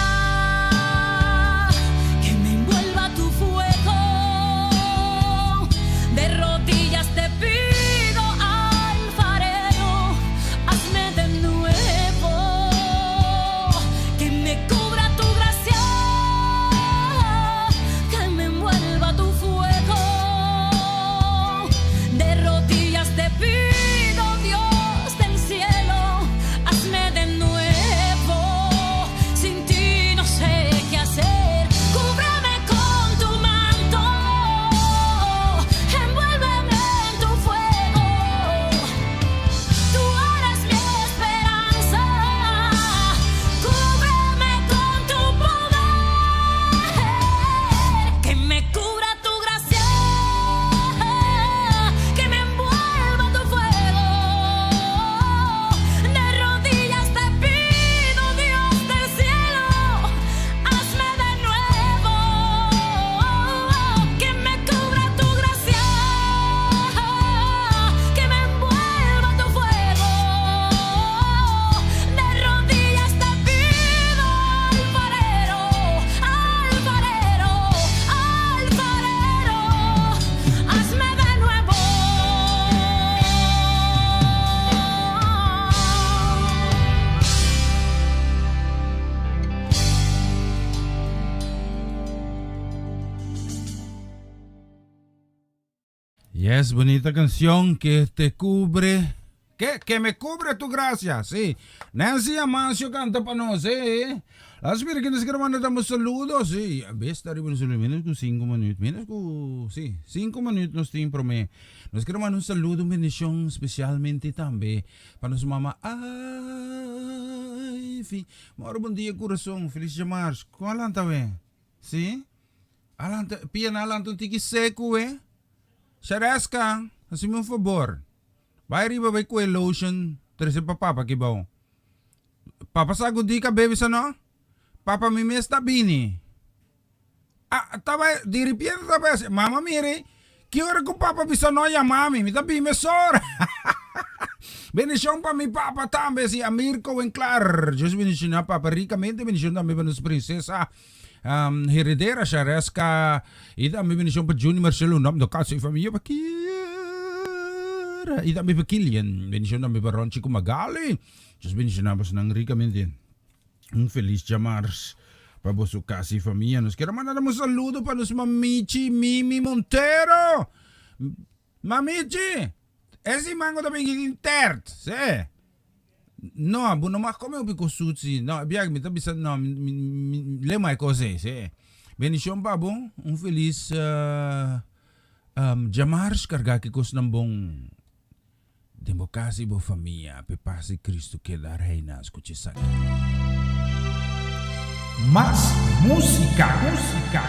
que me envuelva tu fuego. De rodillas te pido, alfarero, hazme de nuevo. Que me cubra tu gracia, que me envuelva tu fuego. De rodillas te pido, Dios del cielo, hazme de nuevo. Sin ti no sé qué hacer. Cúbreme con tu manto, envuélveme en tu fuego. Tú eres mi esperanza. Cúbreme con tu poder. Que me cubra tu gracia, que me envuelva tu fuego. De rodillas te pido, Dios del cielo, hazme de nuevo. Que me cubra tu gracia, que me envuelva tu fuego. De rodillas te pido, alfarero, alfarero, alfarero, hazme de nuevo. Yes, bonita canción que te cubre. Que me cubre tu gracia, sí. Nancy Amancio canta para nos, eh. Las mira que nos grabando damos saludos, sí. A veces estaremos solo menos con 5 minutos. Menos con, sí, 5 minutos nos tienen por mí. Nos grabando un saludo, una bendición especialmente también para nuestra mamá. Ay, fi. Moro bom dia, coração. Feliz de março. Qual alanta, ve? Sim? Alanta, pian alanta um tiki seco, eh? Charesca, assim um favor. Vai riba vai com lotion, treze papa que bom. Papa sago di ka baby sa no? Papa mi mes bini. Ah, taba di ripieno taba mama mire. Que hora com papa bisa no ya mami, mi tabi me sora. Bendición para mi papa también, si Amirko en clar. Dios bendición a papa ricamente, bendición también para nuestra princesa heredera Charesca. Y también bendición para Junior Marcelo, no, no caso y familia pa Kira. Y también para Kilian, bendición también para Ron Chico Magali. Dios bendición a nang ricamente. Un feliz llamars para su casa y familia. Nos quiero mandar un saludo para los mamichi Mimi Montero. Mamichi, esse mango também intert, sé. No, no mais como eu pico sushi. No, biag me tabi no, le mais coisa, sé. Bendição babo, feliz jamars carga que cos nang bom Tembo kasih bo família, pepasi Cristo que da reina escuchesaki. Más música, música.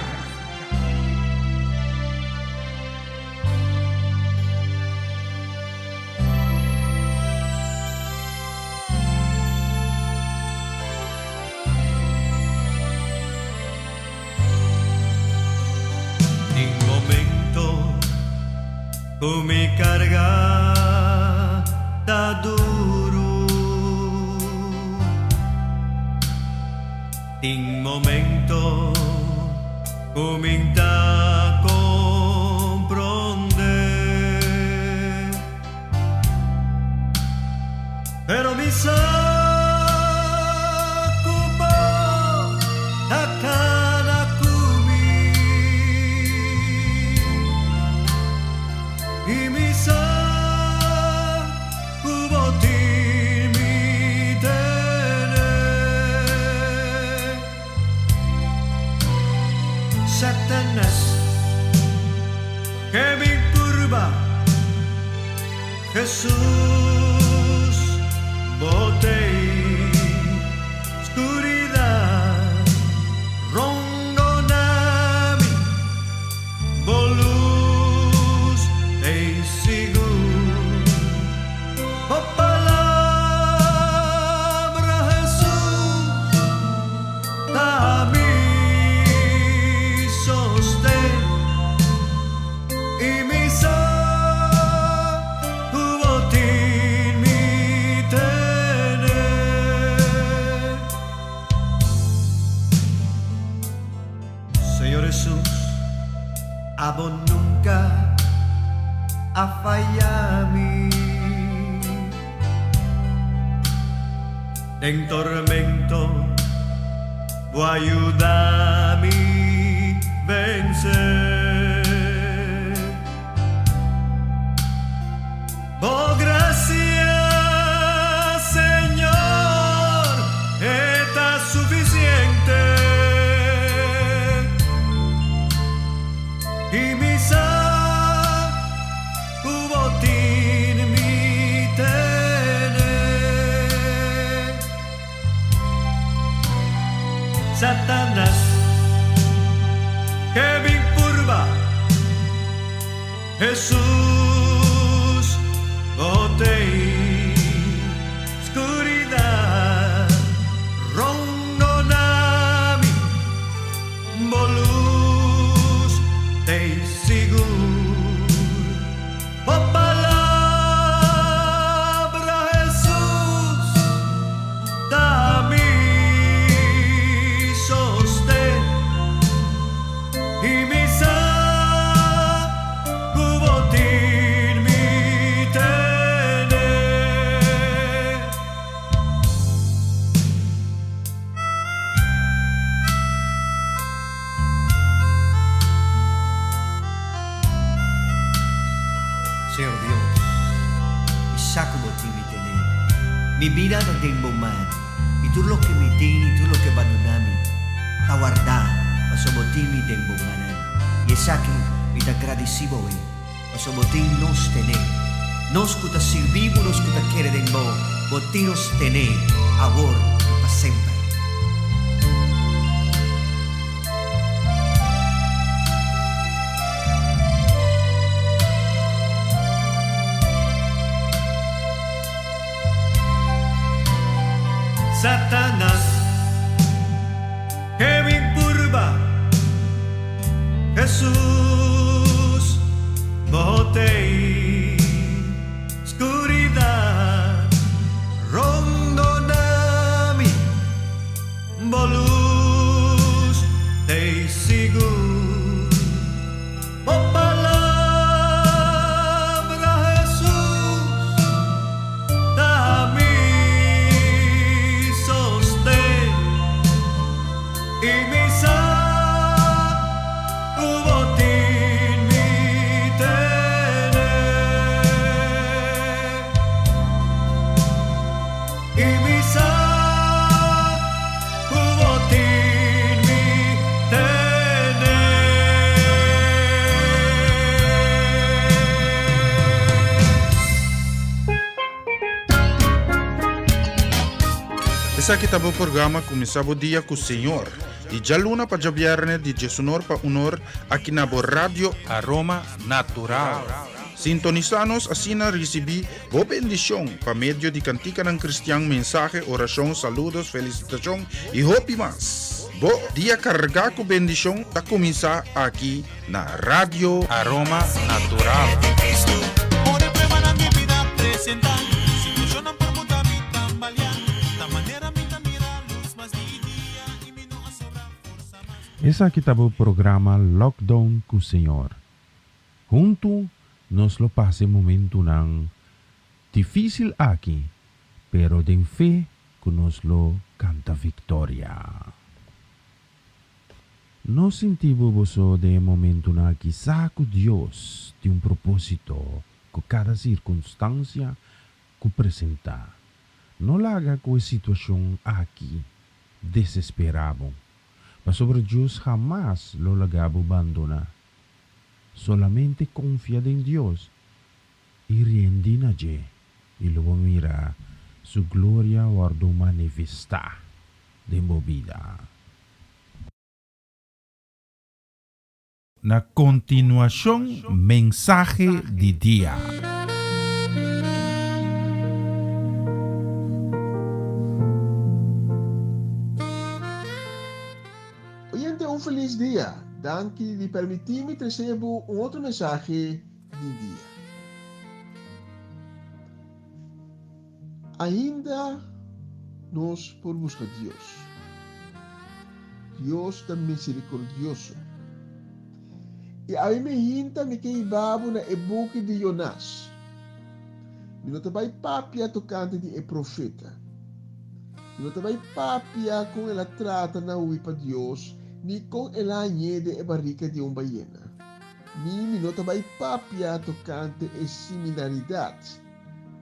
En momento con mi carga da duro, en momento comienza a comprender, pero mi sacupo a cada cumi y mi sacupo mi tener. Satanás que me turba, Jesús botei oscuridad rondonami bolus e sigur oh palabra Jesús dami sostén y mi sacubotín mi tener. Señor Jesús, a vos nunca a fallami en tormento voy a ayudarme vencer. Oh, gracias, Señor, está suficiente. Y mi sacubotín mi tener. Satanás que me curva, Jesús botei oscuridad rondonami bolus te sigur oh palabra Jesús dami sostén y mi sacubotín mi tener. Señor Dios, mi sacubotín mi tener, mi vida no tengo mal, y tú lo que me tienes, y tú lo que abandonami, a guardar, a sobotín mi tengo mal, y es aquí, mi te agradecido, a sobotín nos tener, nos cuta servimos, nos cuta quiere de vos, botín nos tener, ahora y para siempre. Satanás que me curva, Jesús botei oscuridad rondonami bolus te sigur oh palabra Jesús dami sostén y mi sacubotín Essa aqui tá o programa começava o dia com o Senhor. E já luna para jabiarne de Jesunor para unor aqui na Rádio Aroma Natural. Sintonizanos assim na recebi boa bendição para meio de cantica ng Cristian mensaje, oração, saludos, felicitação e hope mas. Bo dia carga com bendição tá começar aqui na Rádio Aroma Natural. Esse aqui tá o programa Lockdown com o Senhor. Junto nos lo passe momento nang difícil aqui, pero den fe que nos lo canta victoria. Nos sentimos boso de momento na quizá que Dios de un propósito con cada circunstancia que presenta. No la haga con situación aquí desesperado. Mas sobre Dios jamás lo lagabo abandona. Solamente confía en Dios y riendina y luego mira su gloria guardo manifesta de movida. Na continuación, mensaje de día. Um feliz dia. Danke de permitir-me trazer outro mensagem de dia. Ainda nós por buscar Deus. Deus é misericordioso. E a mim hinta me que ibabo na e-book de Jonas. Me não vai papia tocante de profeta. Me não vai papia com ela trata na uipa Deus. Ni com ela de barrica de baiana. Ni minota vai papia tocante e similaridade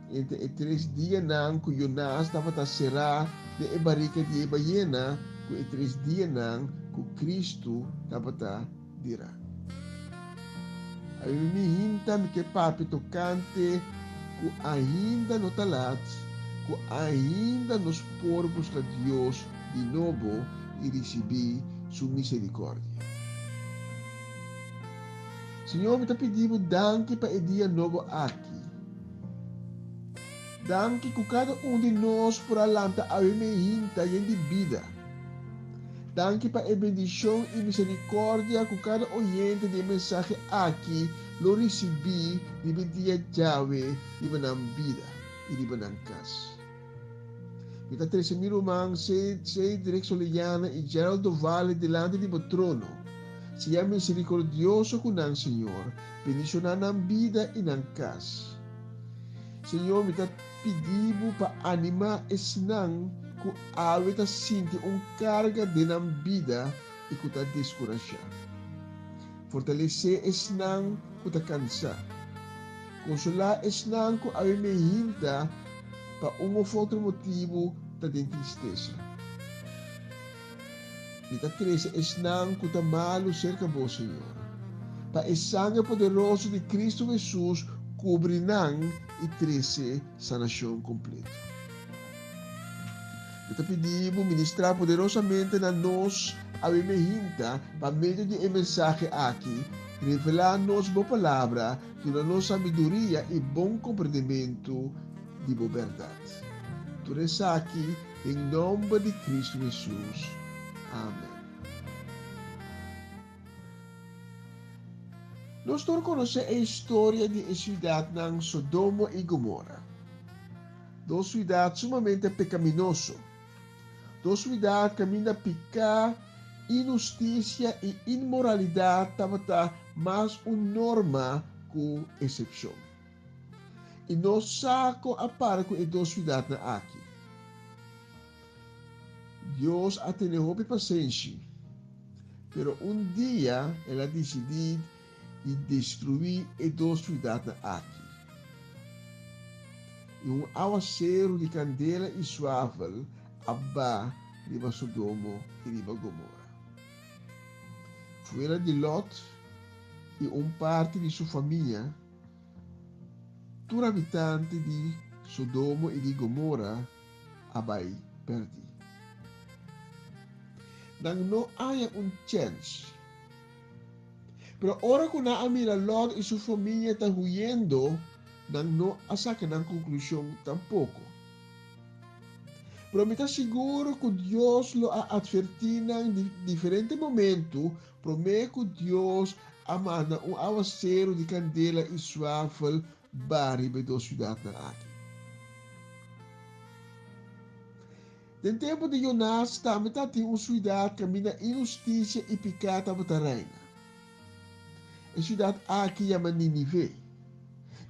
entre três dias nang que Jonas estava será de barrica de baiana com três dias nang que Cristo estava dirá. Aí me hinta me que papi tocante que ainda no talat, que ainda nos por buscar Deus de novo e receber sua misericórdia. Senhor, me pedimos danke para o dia novo aqui. Danke que cada de nós por alanta a hinta e de vida. Danke para a bendição e misericórdia que cada oyente de mensagem aqui lo recebi de dia Yahweh de banang vida e de banang casa. Kita 13.000 umang sei Direk Soliana e Geraldo Valle delante di trono. Siya misericordioso kunang Senhor, bendicionan ang vida e ng kas. Senhor, mita pidibo pa anima esnang ku awit a sinti carga de ng vida e kuta diskurasya. Fortalece esnang kuta kansa. Consola esnang ku awi mehinta pa outro motivo da tristeza. Nita 13 esnang kuta malo cerca bo, Senhor. Pa el sangue poderoso de Cristo Jesus cobrinang e 13 sanação completa. Nita pedimos ministrar poderosamente na nós a mehinta pa meio de mensagem aqui, revelar-nos boa palavra, que na nossa sabedoria e bom compreendimento de boa verdade. Tudo isso aqui em nome de Cristo Jesus. Amém. Nós todos conhecemos a história de cidade de Sodoma e Gomorra. Duas cidades sumamente pecaminosas. Duas cidades caminham pecar, injustiça e imoralidade estava mais uma norma que exceção. E nós saco a par com as duas cidades aqui. Deus a teve paciência, pero dia ela decidiu de destruir as duas cidades aqui. E aguaceiro de candela e suave abba de Sodoma e de Gomorra. Fora de Lot e parte de sua família, todo habitante de Sodoma e de Gomorra abai perdi. Nang no haya un chance. Pero ahora que na mira Lot y su familia está huyendo, nang no saca na conclusión tampoco. Pero me está seguro que Dios lo ha advertido en diferentes momentos, promete que Dios amanda un aguacero de candela y suavel bari bij de ciudad na aqui. Den tempo de Jonas também tinha uma cidade que mina injustiça e pecado para reina. A cidade aqui chama Nínive.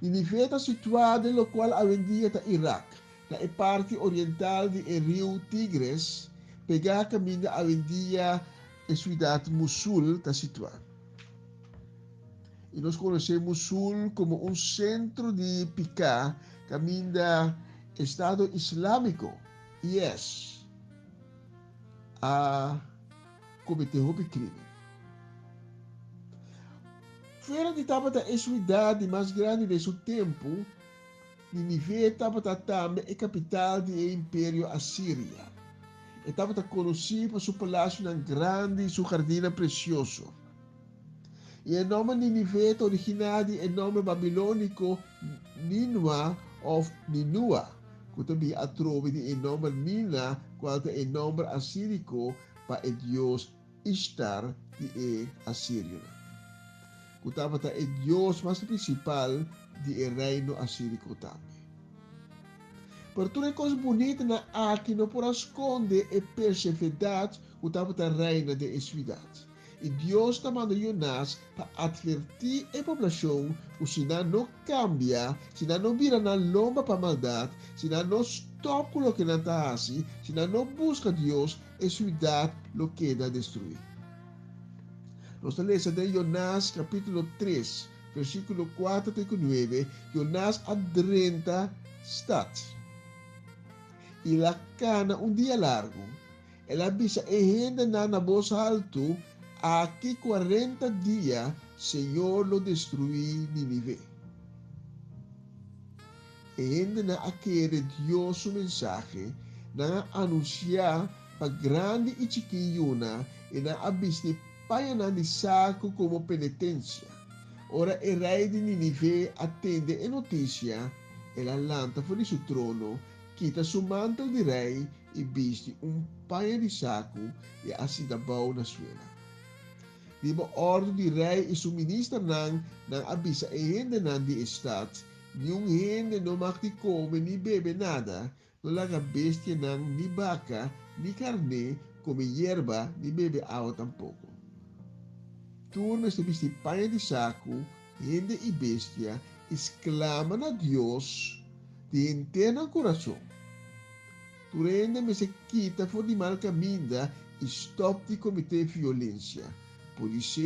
Nínive está situada no qual hoje em dia está Iraque, na parte oriental do rio Tigres, pegar caminho hoje em dia a cidade Mosul está situada. E nós conhecemos Mosul como um centro de pecado, caminho do Estado Islâmico. IS a cometer o crime. Fora de Tabata a cidade mais grande de seu tempo, Nínive Tabata também é capital do Império Assíria. E Tabata conhecido por seu palácio grande e seu jardim precioso. E o nome Nínive é originado do nome babilônico Ninua ou Ninua, que também atrove de nome Nina, qual é o nome assírico para o deus Ishtar de Assírio. Que também é o deus mais principal do reino assírico também. Por tudo coisa bonita na aqui não por esconder a perseverança que também é reina de cidade. E Deus está mandando Jonas para advertir a população que se não cambia, se não vira na lomba para maldade, se não stop com o que não está assim, se não busca Deus, a cidade lo queda destruir. Nós lemos de Jonas capítulo 3, versículo 4 até 9, Jonas adrenta stad. E la cana dia largo, ela avisa a gente na voz alto, aqui 40 dias, Senhor lo destruí Nínive. E ainda na aquele Deus o mensagem, na anunciar para grande e chiquinhuna, e na abiste paianan de saco como penitência. Ora o rei de Nínive atende a notícia, ela lanta fora de seu trono, quita seu manto de rei e viste paia de saco e assim da bau na suela. Diba ordem de rei e seu ministro nang abisa e gente nang di estado, nenhum gente não mag de comer ni bebe nada, não laga bestia nang ni vaca, ni carne, come hierba, ni bebe agua tampoco. Turno se viste paia de saco, gente e bestia, exclaman a Deus de interno coração. Turende me se quita for de mal caminho e stop de cometer violência. Por isso,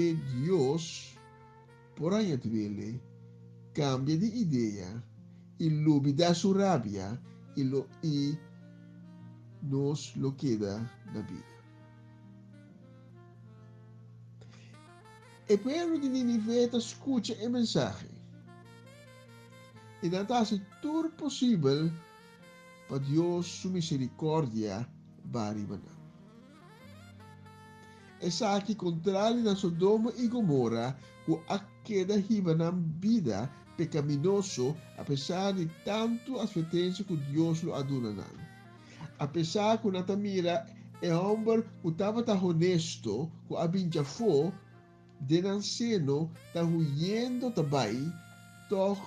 Deus, por aí dele, cambia de ideia e lubida sua rabia e nos lo queda na vida. E Pedro de Nínive escuta a mensagem e não está tudo possível para Deus sua misericórdia baribanar. Essa aqui contrário na Sodoma e Gomorra, que a queda riba na vida pecaminoso, apesar de tanto advertência que Deus lo aduna. Apesar que na tamira é homem que estava honesto, que abinja fo, de nanceno, está huyendo também, toch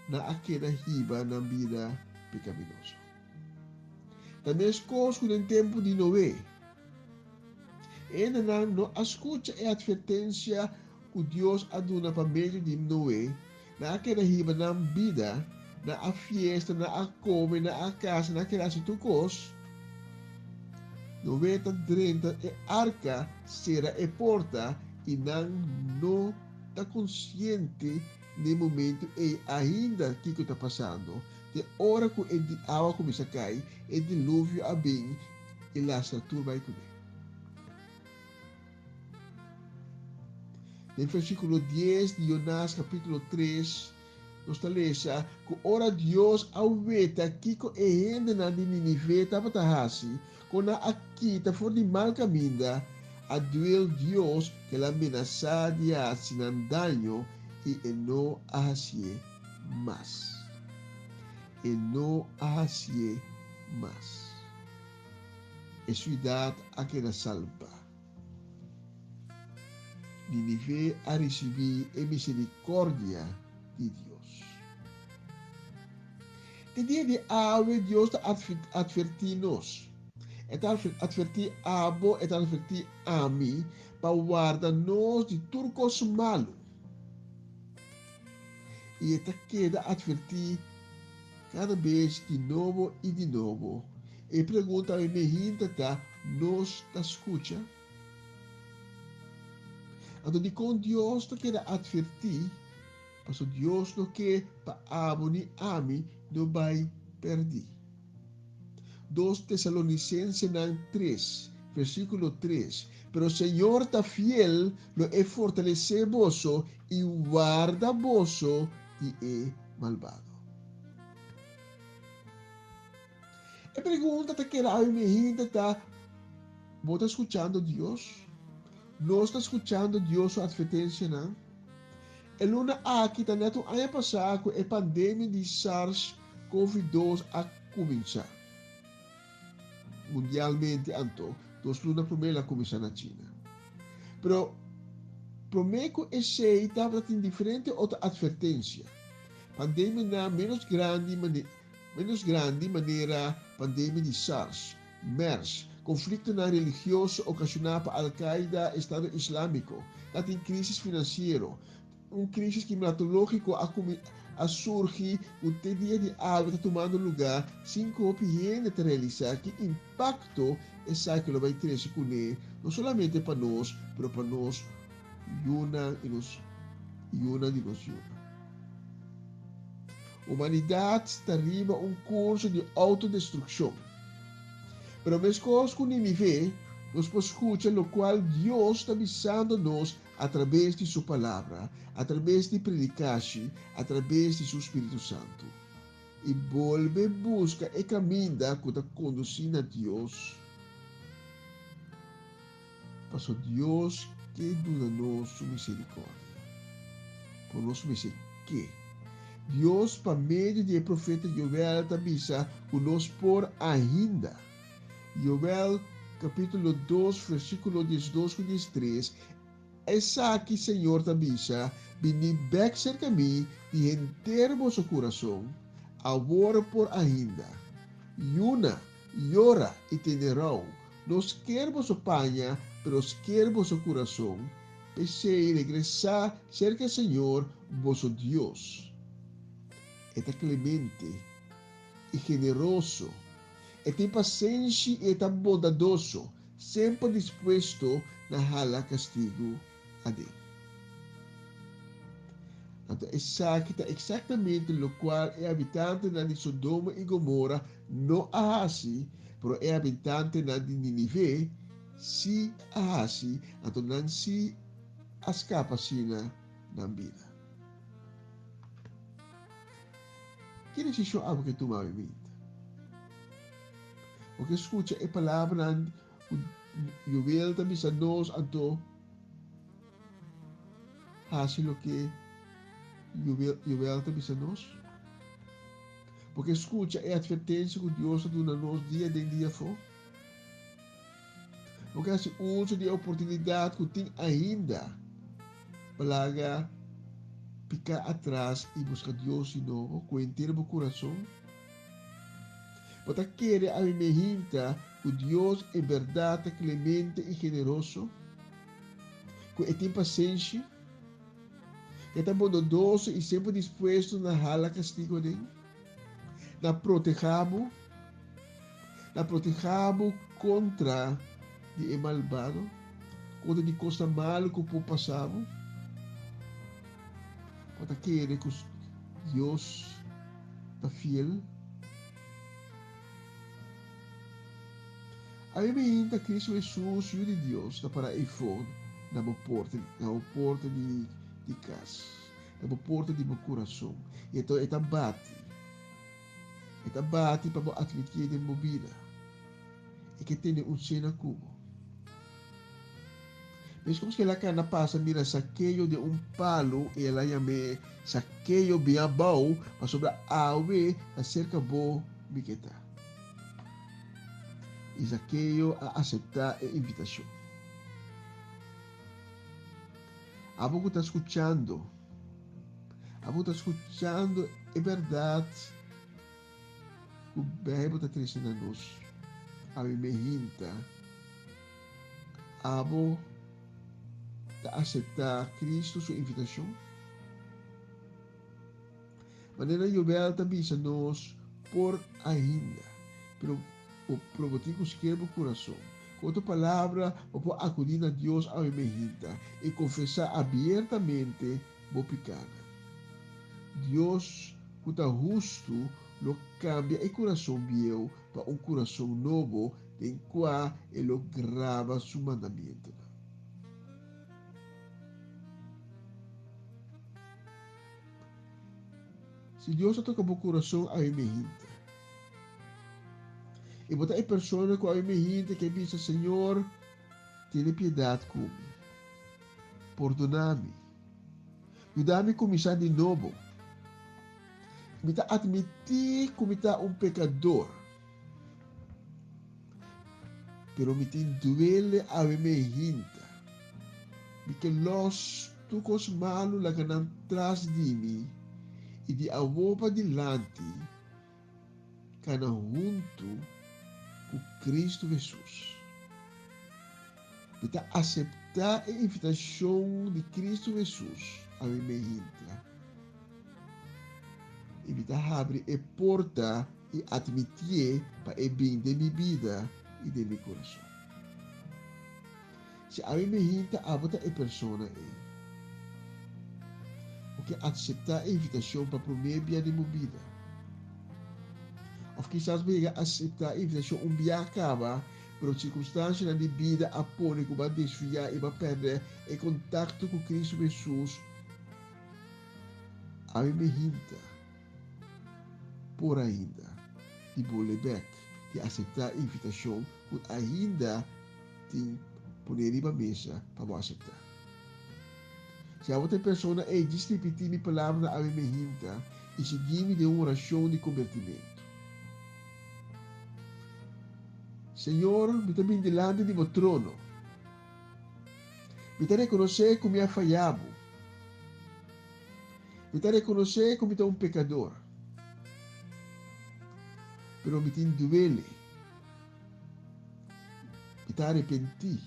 na a queda riba na vida pecaminoso. Também as coisas no tempo de Noé. Ainda não escuta a advertência que Deus aduna para meio de Noé, na aquela riba na vida, na a fiesta, na a come, na a casa, na aquela situcos. Noé está dentro a arca, será a porta e não está consciente no momento e ainda que está passando. De hora que a água começa a cair, o dilúvio a bem e lá está tudo vai comer. No versículo 10 de Jonas capítulo 3, Nós lesa que ora Deus auweta kiko e hende na di Ninive tapatahasi, kona akita for di mal caminda, aduel Deus que la amenaça de asinan daño e no ahasie mas. E no ahasie mas. E ciudad a que la salva. Ninive a receber a misericórdia de Deus. De dia de ave Deus está advertir nos. Está advertir abo, está advertir a mim, para guardar nos de turcos malo. E está queda advertir cada vez de novo e de novo. E pergunta a mim, nos está escuta? Então, de com Deus não quer advertir, mas Deus não quer para abo ni ami não vai perder. 2 Tessalonicenses 3, versículo 3. Pero o Senhor está fiel, lo é fortalecer vosso e guarda vosso e é malvado. E pergunta que era a minha está, ¿vos está escuchando Deus? ¿No está escuchando Deus sua advertência, não? E luna aqui está neto ano passado com a pandemia de SARS-CoV-2 a começar. Mundialmente, anto, dos luna primeira começar na China. Pero, prometo esse estava em diferente outra advertência. Pandemia na menos grande maneira pandemia de SARS, MERS, conflito na religioso ocasionado por Al-Qaeda, Estado Islâmico, tem crise financeiro, crise climatológico a surgir, o dia de água está tomando lugar, 5 opiniões de realizar que impacto essa que vai ter com ele, não somente para nós, mas para nós, uma de nós. A humanidade está arriba curso de autodestruição. Pero mesmo com Ninive, nós podemos escutar o qual Deus está avisando-nos através de sua palavra, através de predicação, através de seu Espírito Santo. E volve busca e caminha que está conduzindo a Deus. Para Deus que dá-nos sua misericórdia. Por nós dizer que Deus, por meio do profeta Joel, está avisando que nós por ainda. Joel, capítulo 2, versículo 12 e 13. Essa aqui, Senhor, também vini back cerca de mim e enter vosso coração, agora por ainda. Yuna, llora e tenerão, nos quer vosso panha, pero quer vosso coração. Pensei regressar cerca, Senhor, vosso Deus. Está clemente e generoso. E tem paciência e está bondadoso, sempre disposto a hala castigo a Deus. Então, essa aqui está exatamente o qual é habitante de Sodoma e Gomorra, não ahasi, mas é habitante de Ninive, se ahasi, então não se escapa na vida. Que decisão algo que tomar em mim? Porque escuta a palavra eu vil também sa nós anto hasil o que eu vil também sa nós. Porque escuta a advertência que Deus dá a nós dia de dia for. Porque assim uso de oportunidade que tem ainda para ficar atrás e buscar Deus de novo, com inteiro coração. Porque quer a minha gente que Deus é verdade, clemente e generoso, que tem paciência, que está bondoso e sempre disposto a hala castigo dele, na protejamos contra de malvado, contra de coisa mal que pode passar, porque quer que Deus está fiel. A mim ainda Cristo Jesus, Filho de Deus, está para ir fora na porta de casa. na porta de meu coração. Então, é bate. É bate para eu admitir de minha vida. E que tem cena cubo. Mas como que ela cana passa, mira, saqueio de palo, e ela chama saqueio bem bom, mas sobre a ave, acerca bo, miqueta. E saqueio a aceitar a invitação. A pouco está escutando. É verdade. O Bíblia está trazendo a nós. A mim me hinta. A pouco aceitar Cristo sua invitação. Maneira eu vejo também a nós por ainda. Pero o provotico escreve o coração. Com outra palavra, eu vou acudir a Deus a minha hinta e confessar abertamente o pecado. Deus, que está justo, lo cambia o coração meu para coração novo, em qual ele grava seu mandamento. Se Deus toca o coração, a minha hinta. E botar a pessoa com a minha hinta que diz, Senhor, tenha piedade comigo. Perdona-me. Ajuda-me a começar de novo. Me admitir que me pecador. Pero me duele a minha hinta. Porque los tucos malos la ganan tras de mim. E de avô para dilante, cana junto com Cristo Jesus. Para aceitar a invitação de Cristo Jesus a minha vida. E para abrir a porta e admitir para o bem de minha vida e de meu coração. Se a minha vida abota a pessoa que aceitar a invitação para promover de minha vida. Ou quizás venha aceitar a invitação dia acaba, pero circunstâncias na vida apone que vai desviar e vai perder o contato com Cristo Jesus. A minha hinta, por ainda, de Bolebec, de aceitar a invitação, que ainda tem poner em mesa para aceitar. Se a outra pessoa é distribuir minha palavra a minha hinta e seguir-me de uma oração de convertimento. Senhor, me também delante de meu trono. Me reconhecer que me falhado. Me reconhecer que me sou pecador. Pero me duele. Me arrependi.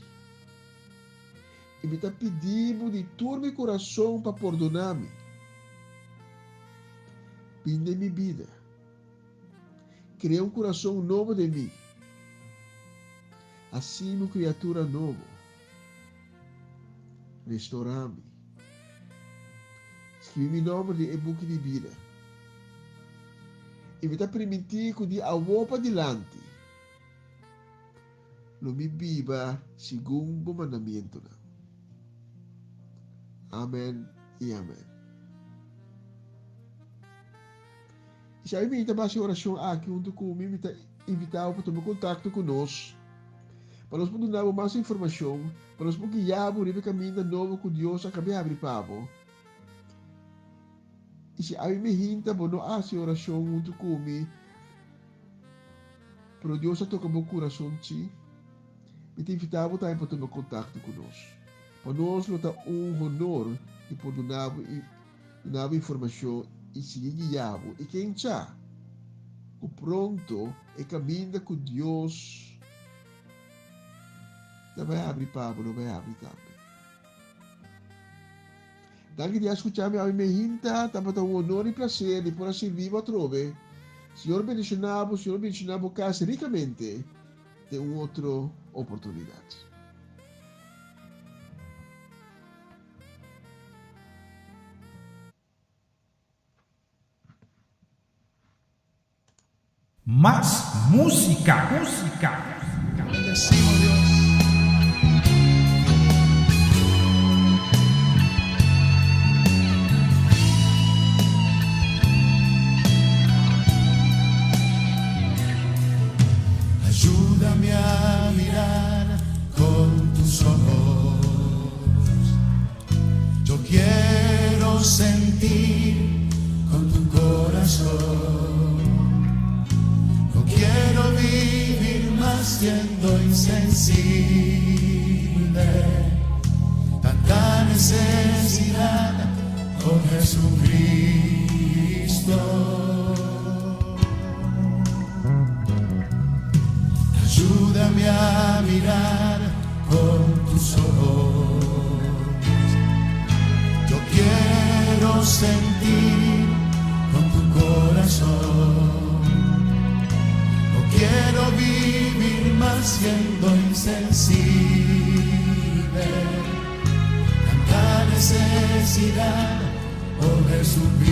E me está pedindo de todo meu coração para perdonar-me. Vinde minha vida. Cria coração novo de mim. Assim, uma criatura nova. Restaurar-me. Escreve meu nome de e-book de vida. E me está permitindo que de agora para adiante. Não me viva segundo o mandamento. Amém e amém. E se a minha base oração aqui junto comigo, me está invitado para tomar contato conosco. Para nós podermos dar mais informação, para nós podermos guiar o caminho novo que Deus acabou de abrir para nós. E se a minha hinta, não há oração junto comigo, para Deus tocar o coração de ti, me está invitado para tomar contato conosco. Para nós, não está honor de poder dar informação e seguir guiado. E quem sabe, o pronto é caminho que Deus não vai abrir para não vai abrir também. Daqui de escutar a minha hinta, estava um honor e prazer de poder servir a trove. Senhor bendicionava casa ricamente de uma outra oportunidade. Más música. Bendecimos, Dios. siendo insensible. Tanta necesidad con Jesucristo. Ayúdame a mirar con tus ojos. Yo quiero sentir con tu corazón. No quiero vivir más siendo insensible. Tanta necesidad por Jesucristo.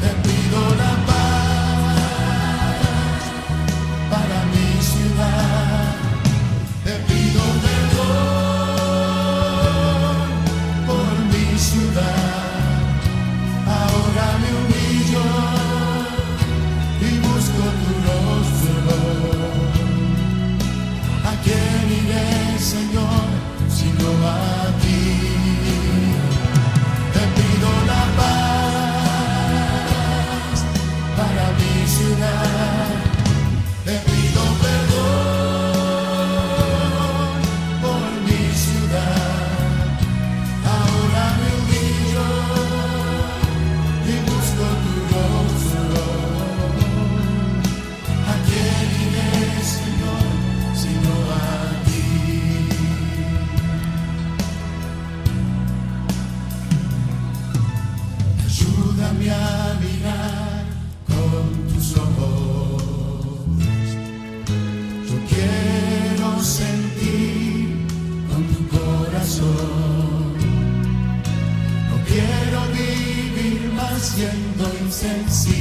Te pido la paz para mi ciudad. Te pido perdón por mi ciudad. Ahora me humillo y busco tu rostro. ¿A quién iré, Señor, sino a ti? Te pido la paz para mi ciudad. Te pido perdón por mi ciudad. Ahora me humillo y busco tu rostro. ¿A quién iré, Señor, sino a ti? Ayúdame a mirar con tus ojos. Yo quiero sentir con tu corazón. No quiero vivir más siendo insensible.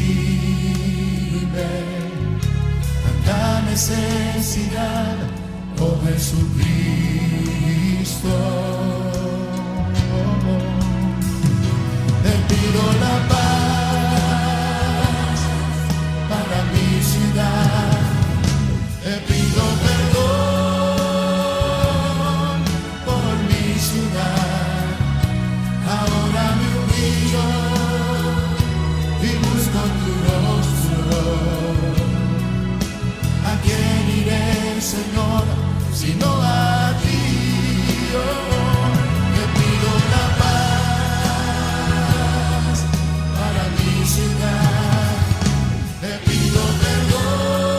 Tanta necesidad, oh Jesucristo. Te pido la paz para mi ciudad. Te pido perdón por mi ciudad. Ahora me humillo y busco tu rostro. ¿A quién iré, Señor, sino a ti? Te pido la paz para mi ciudad. Te pido perdón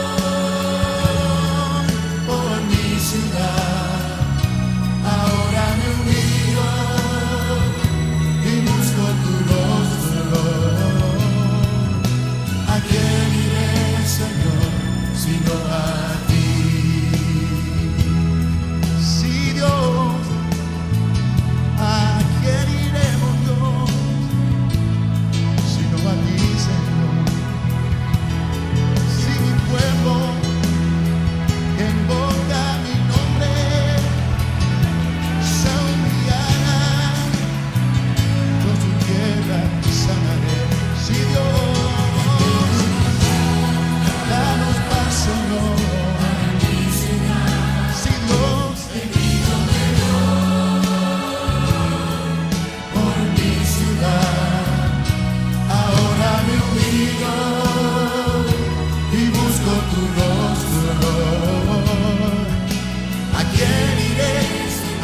por mi ciudad. Ahora me humillo y busco tu rostro. ¿A quién iré, Señor, sino a ti? Sí, Dios, ¿a quién iremos, Dios, sino a ti, Señor? Si mi pueblo que invoca mi nombre se humillará, yo su tierra sanaré. Si Dios, danos paz, Señor. Si Dios, te pido perdón por mi ciudad. Ahora me humillo y busco tu rostro. ¿A quién iré?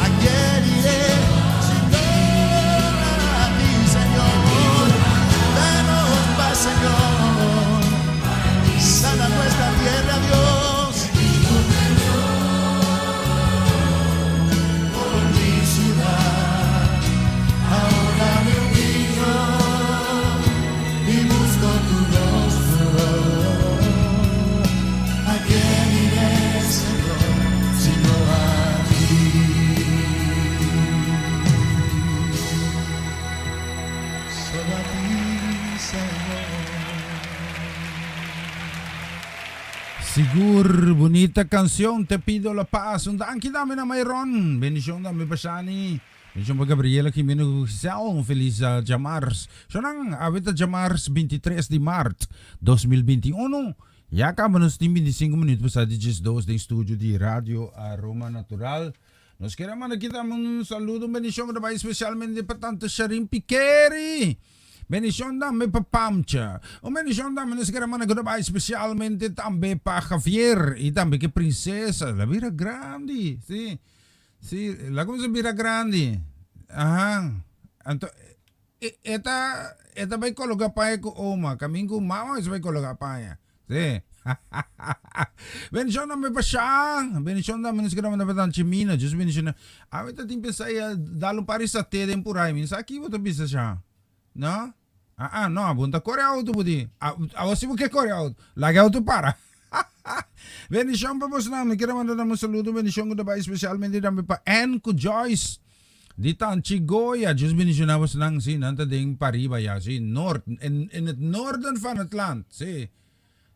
¿A quién iré? Si no a ti, Señor. Danos paz, Señor. Sana nuestra tierra, Dios. Por mi ciudad. Ahora me humillo y busco tu rostro. ¿A quién iré, Señor, sino a ti? Solo a ti, Señor. Sigur, bonita canción, Te pido la paz. Undaan kita namin na mayroon. Bendisyong dami pasani. Bendisyong pa Gabriela Jimeno Gisao. Feliz Jamars. So nang awit na Jamars 23 de Mart 2021. Ya acabamos de 25 minutos pasado 2 de estúdio de Radio Aroma Natural. Nos queremos mandar kita un saludo, bendición, especialmente para tanto Sharim Piqueri. Bendición también para Pamcha. O bendición también es que hermano que va especialmente también para Javier y también que princesa, la Vira Grande, sí. Sí, la cosa Vira Grande. Ajá. Esta va a colocar para con Oma, camino con mamá se va a colocar para. Sí. Bendición también para Shang. Bendición también es que hermano para Chimina, just bendición. A mí te pensar ya darle un par de sate temporal, mi aquí vos te bisa Shang. No? No, punta corre auto pudi. A você que corre auto. Lagi auto para. Bendição para você não. Quero mandar um saludo, bendição que vai especialmente também para Enco Joyce. Di Tanchigoya, just bendição na você não, sim, nanta ding pariba ya, sim, in het noorden van het land, sim.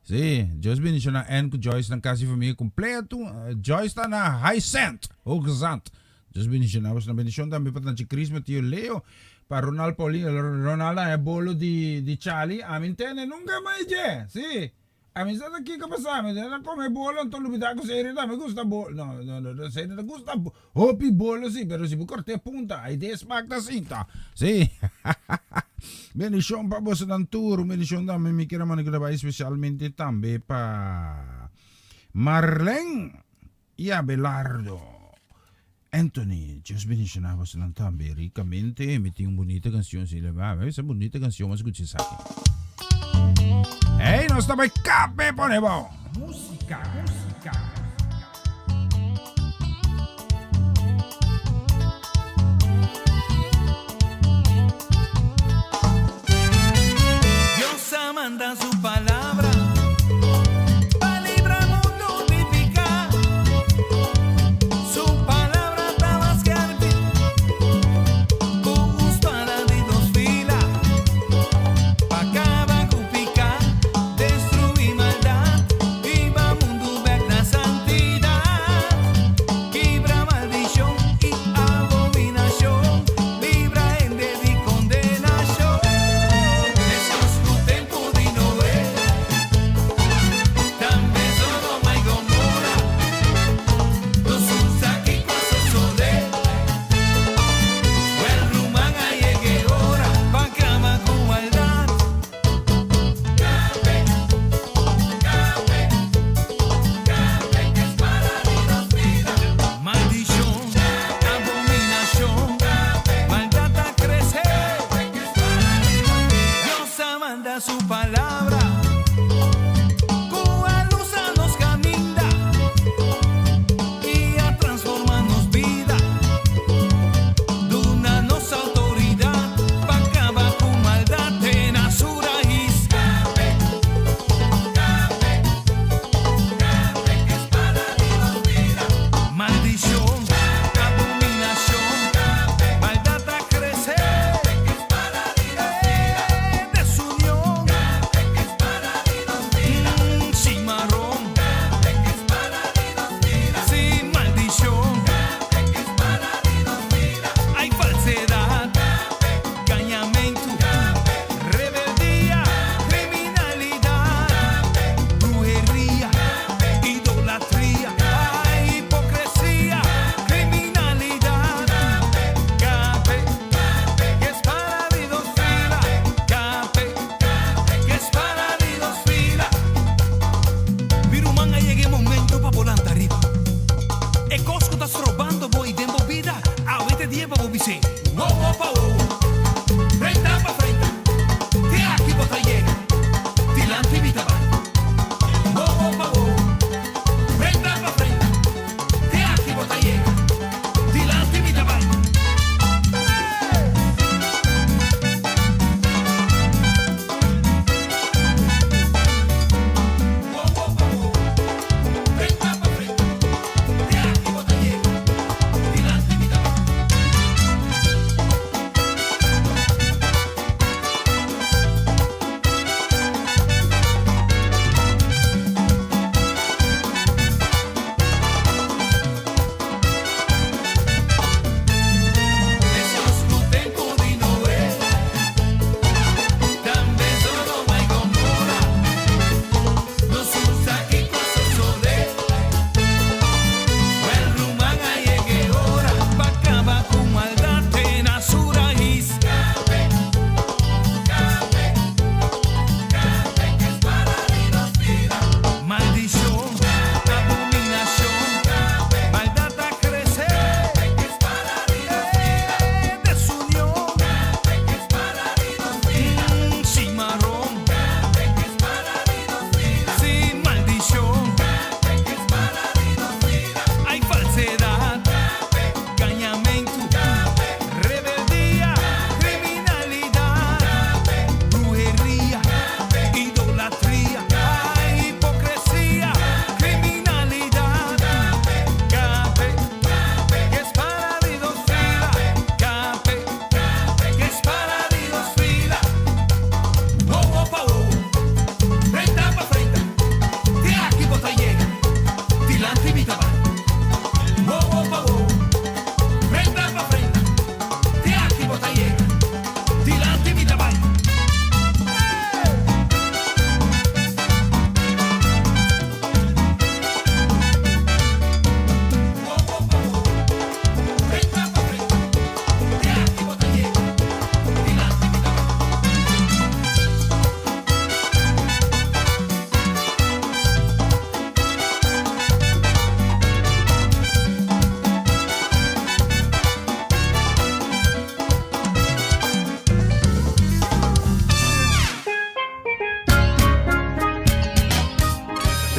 Sim, just bendição na Enco Joyce, ng kasi familie completo. Joyce está na High Cent, Hoogezand. Just bendição na você na bendição também para Chris Mateo Leo. Para Ronald Paulino, Ronaldo è bollo di Charlie, a mi tene nunca mai c'è, sì. A mi sta chi che passava, come bollo, non lo vedo così, in realtà mi gusta bollo, no, se ne gusta hopi bollo, sì, però si può corte punta, hai de smacta cinta, sì. Benedizione pa bossa d'anturo, benedizione da me mi chiama mani che vai specialmente tambe pa Marlene e Abelardo. Anthony, Dios bendicionaba a la también ricamente, metí una bonita canción, si le va, esa bonita canción más escuché aquí. ¡Ey, no estaba el cape, ponemos! Música. Dios manda su palabra. Jesús, tu tempo di Noè.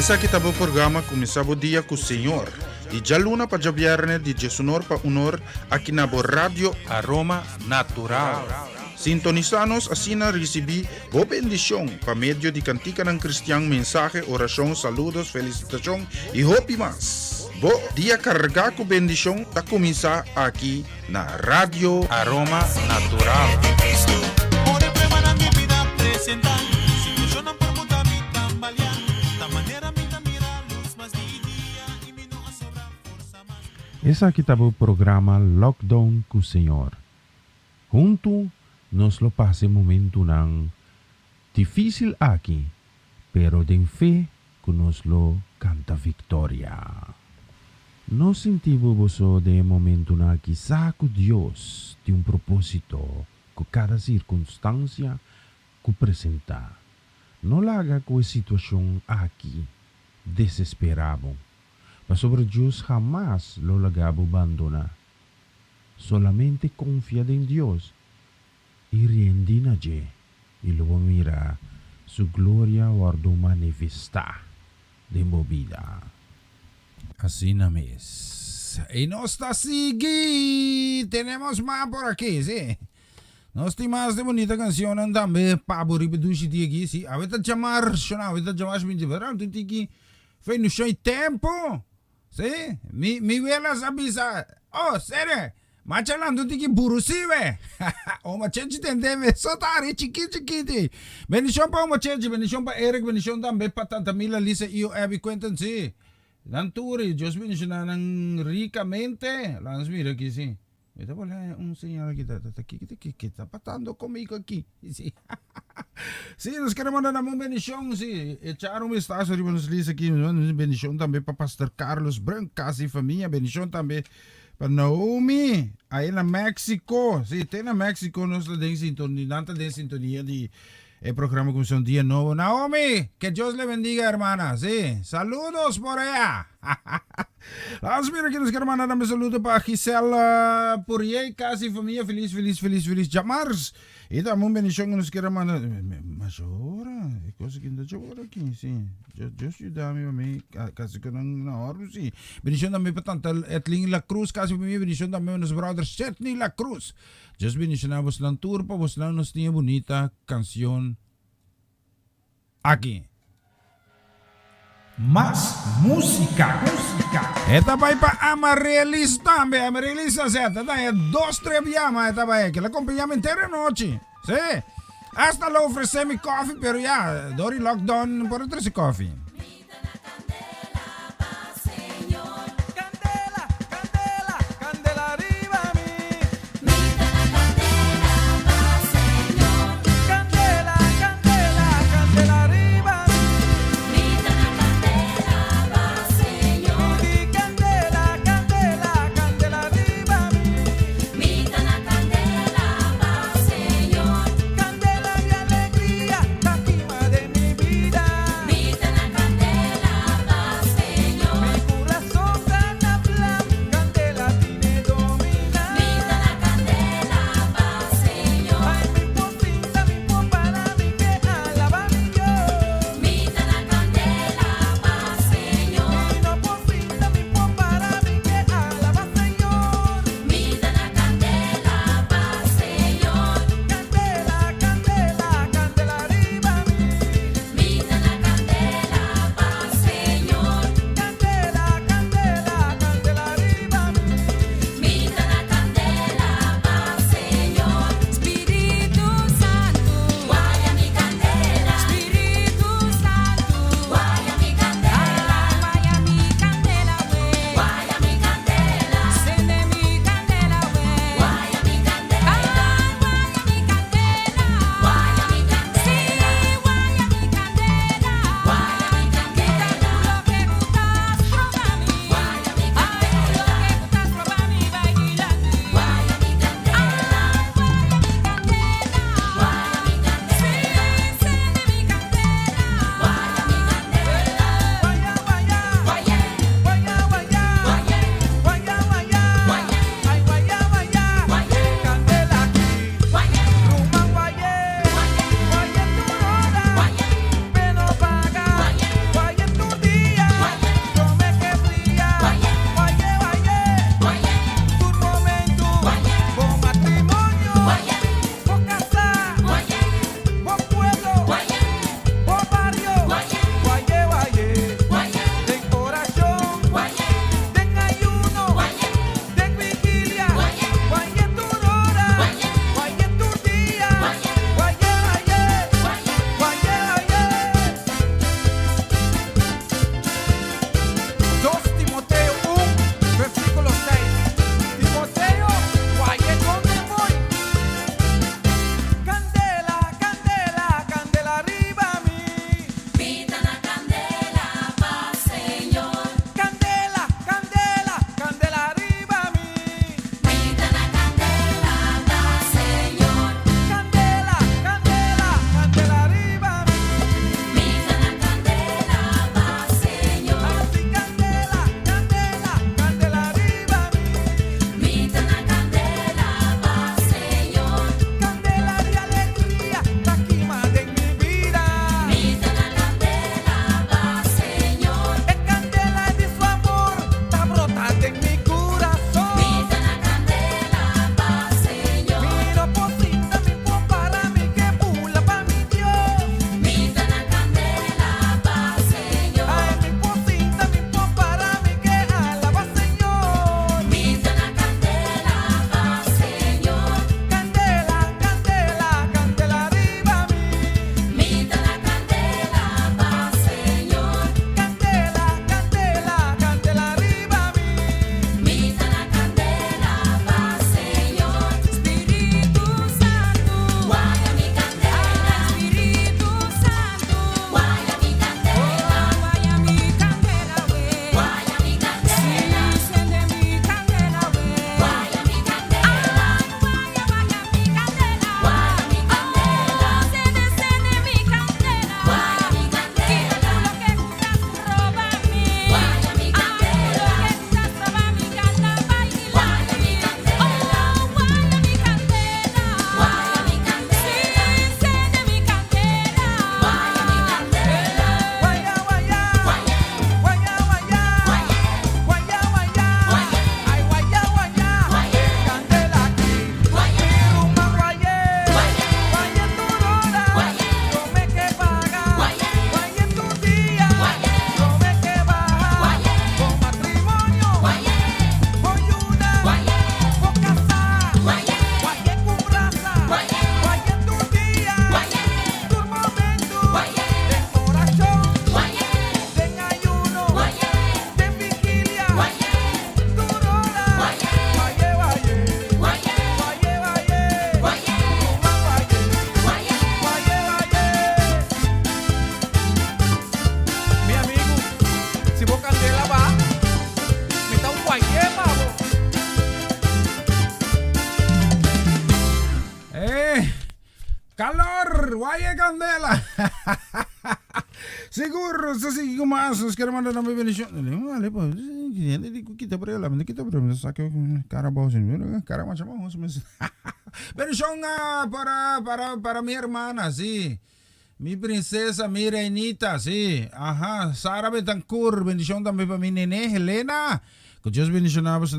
Essa aqui tá o programa Começava o Dia com o Senhor. De Jaluna para Javierne, de Jesunor para Unor, aqui na Rádio Aroma Natural. Sintonizanos assim na recebi boa bendição para meio de cantica ng Cristiano, mensaje, oração, saludos, felicitação e hope mas. Bo dia carga com bendição tá começar aqui na Rádio Aroma Natural. Esse aqui tá o programa Lockdown com o Senhor. Junto nos lo pase momento ng difícil aqui, pero den fe que nos lo canta victoria. Nos sentimos de momento na quizá que Dios de un propósito que cada circunstancia que presenta. No la haga con situación aquí desesperado. Mas sobre Dios jamás lo lagabo abandona. Solamente confía en Dios y riendina y luego mira su gloria guardo manifesta de movida. Así na mes. Y no está sigue. Tenemos más por aquí, sí. No estoy más de bonita canción andambe pabori bedushi tiki, sí. Avete chamar, shona, avete chamar minji verão, tu tiki. Foi no show tempo. Sí, mi velas avisa. Oh, sério? Machalan tu tiki burusive. O machenchi tendeme sotari chiquiti. Bendición pa o machenchi, bendición pa Eric, bendición tambe pa tanta Mila, Lisa, io, Abby, Quentin, sí. Nanturi, Dios bendición ng ricamente. Langas mira aquí, sí. Ito pala un señal que está pasando conmigo aquí. Sí, sí, nos queremos dar una bendición, sí. Echar un vistazo, nos dice aquí, bendición también para Pastor Carlos Brancas y familia, bendición también para Naomi, ahí en México. Sí, en México nos la den sintonía de el programa Comisión Día Nuevo. Naomi, que Dios le bendiga, hermana, sí. Saludos por allá. Vamos a ver aquí, nos quiero mandar un saludo para Gisela Purier, casi familia, feliz. Jamars. Y también una bendición que nos quiero mandar. Mas ahora, cosa que no llora aquí, sí. Dios ayúdame a mí, casi que no ahora, sí. Bendición también para tanta Etling La Cruz, casi familia, bendición también a nuestros brothers Chetney La Cruz. Dios bendición a vos lang turpa, vos lang nos tiene bonita canción aquí. Más música. Esta vai pa Amarielis tambe, Amarielis esta é 2-3 llama, esta vai que la acompañamos entera noche. Sí. Hasta lo ofrece mi coffee, pero ya, Dori lockdown por 13 coffee. Waya Candela. Seguro, sa sige kumasos ka naman na may benisyon. Wala po, hindi ko kita pre, alam, hindi kita pre, sa akin, karabaw sin, karaman siya mo, benisyon nga para mi hermana, si, mi princesa, mi reinita, si, aha, Sara Betancourt, benisyon también pa mi nene, Helena, que Dios bendicionamos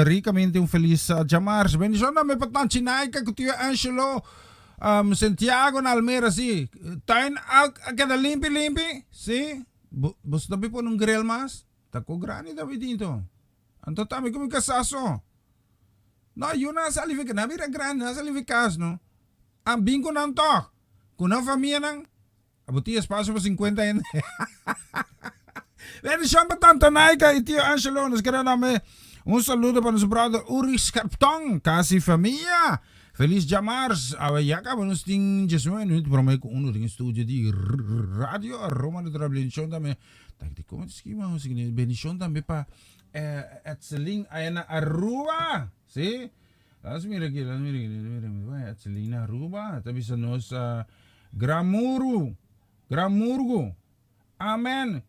ricamente un feliz Jamars, benisyon también pa tan chinay ka, Tío Angelo, Santiago na Almera, si. Tayo kada limpi, si. Bus tabi po nung grill mas. Tako grani tabi dito. Anto tami kumi kasaso. No, yun na sa alifikas. Nabi na grani na sa alifikas, no. Ang bingko na to. Kung ang familia nang, abuti espaso pa 50 yan. Pero siya pa tantanay ka, Tío Angelo. Nos kaya namin, un saludo para nuestro brother Uri Scarptong, casi familia. Feliz Jamars, awayaka bonus ting Jesuan, nito para may kuno ring studio di Radio Roma Natural Bendition dame. Tagdi ko skima ho sige bendition dame pa at Seling ayana Aruba. Si? Las mira at Selina Aruba, tabi sa nos Gramurgo. Amen.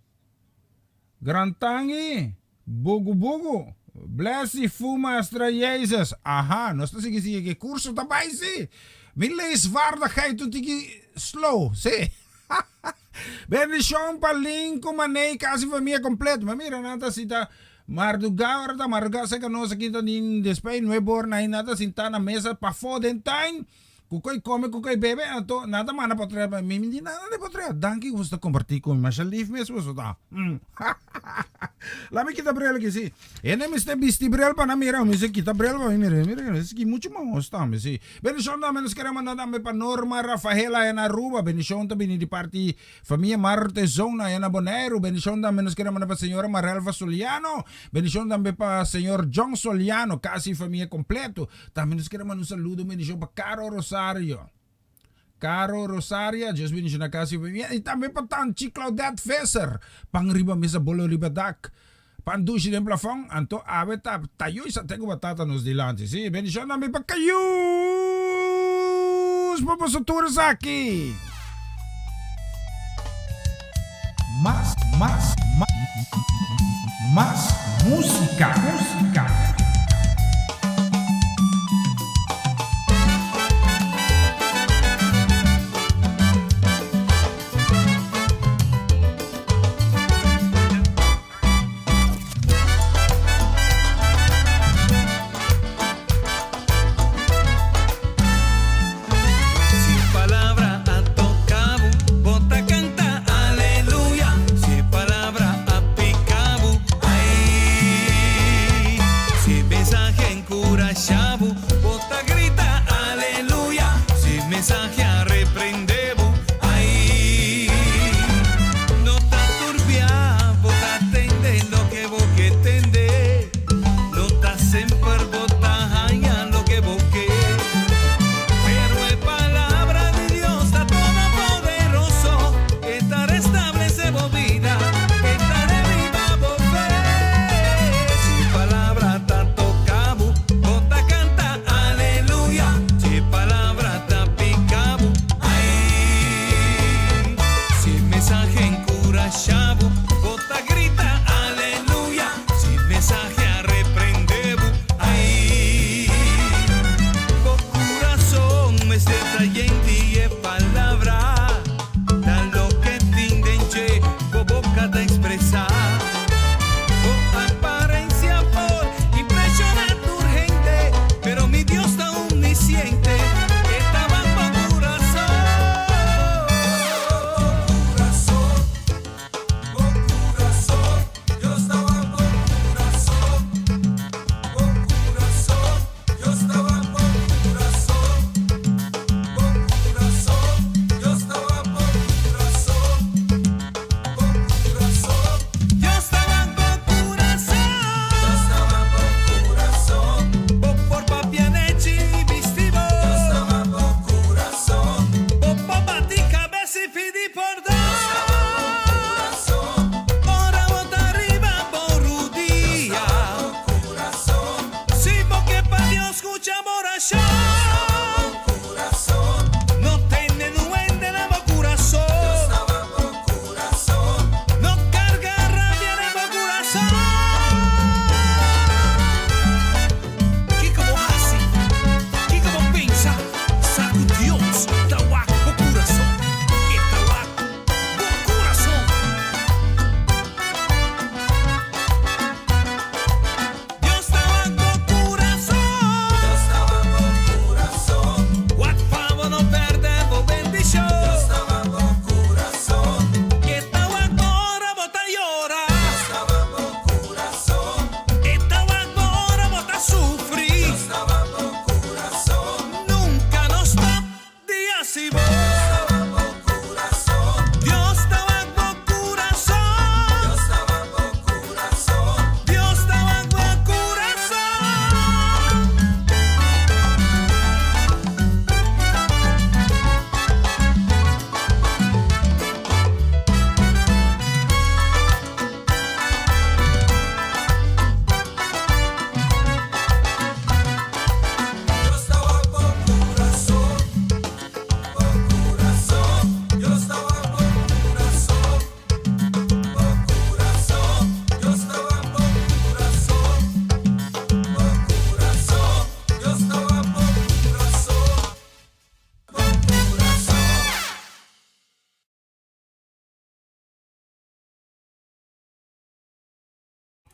Grantangi, Bugo. Blessy Fuma Astra Jesus. Aha, nós estamos aqui que curso também, sim. Me lees vaardigheid tot ik slow, sim. Bendición paling kumanay kasi familia completo. Mamira nata sita Marduga sa kanos kita din Spain Nuevo na nata sinta na mesa pa foden time. Kukoy come, kukoy bebe, ato nata mana potreba, hindi nada de potreba. Danke gusto compartir con Masha Leaf mesmo so ta. Lami kita brel que sí. Ene miste bisti brel pa na mira, mi se kita brel pa mira, es que mucho más está me sí. Bendición da menos que man da me pa Norma Rafaela en Aruba, bendición también di parti familia Marte Zona en Abonero, bendición da menos que man pa señora Marelva Soliano, bendición también pa señor John Soliano, casi familia completo. También es que man un saludo, bendición pa Caro Rosaria, Diyos bendición na kasi y también pa tan Chi Claudette Fesser, pangriba misa bolo ribadak, pandushi ng plafong, anto awe tayo isa tengo batata nos dilante, si, bendición na may pagkayus, papasutura sa aki. Más música.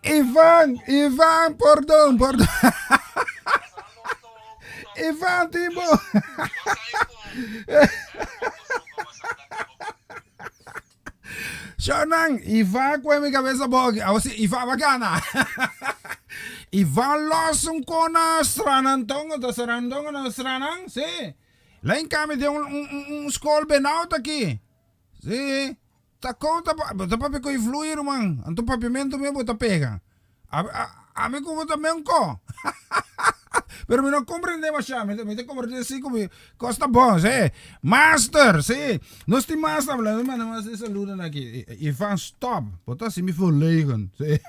Ivan, pardon. Ivan, Timo. Shonang, Ivan, kue mi cabeza bog. Awasi, Ivan bagana. Ivan losong ko na stranantong, o sarandong na stranang, si. Lain kami de un school benauta aqui. Si. Ta conta, ta papi ko influir man. Anto papimento me bota pega. A mí como también ko. Pero me no comprendemos ya, me te comprende así como costa bom, sí. Master, sí. No estoy más hablando, man, nada más de saludan aquí. Ivan, stop. Bota si me verlegen, sí.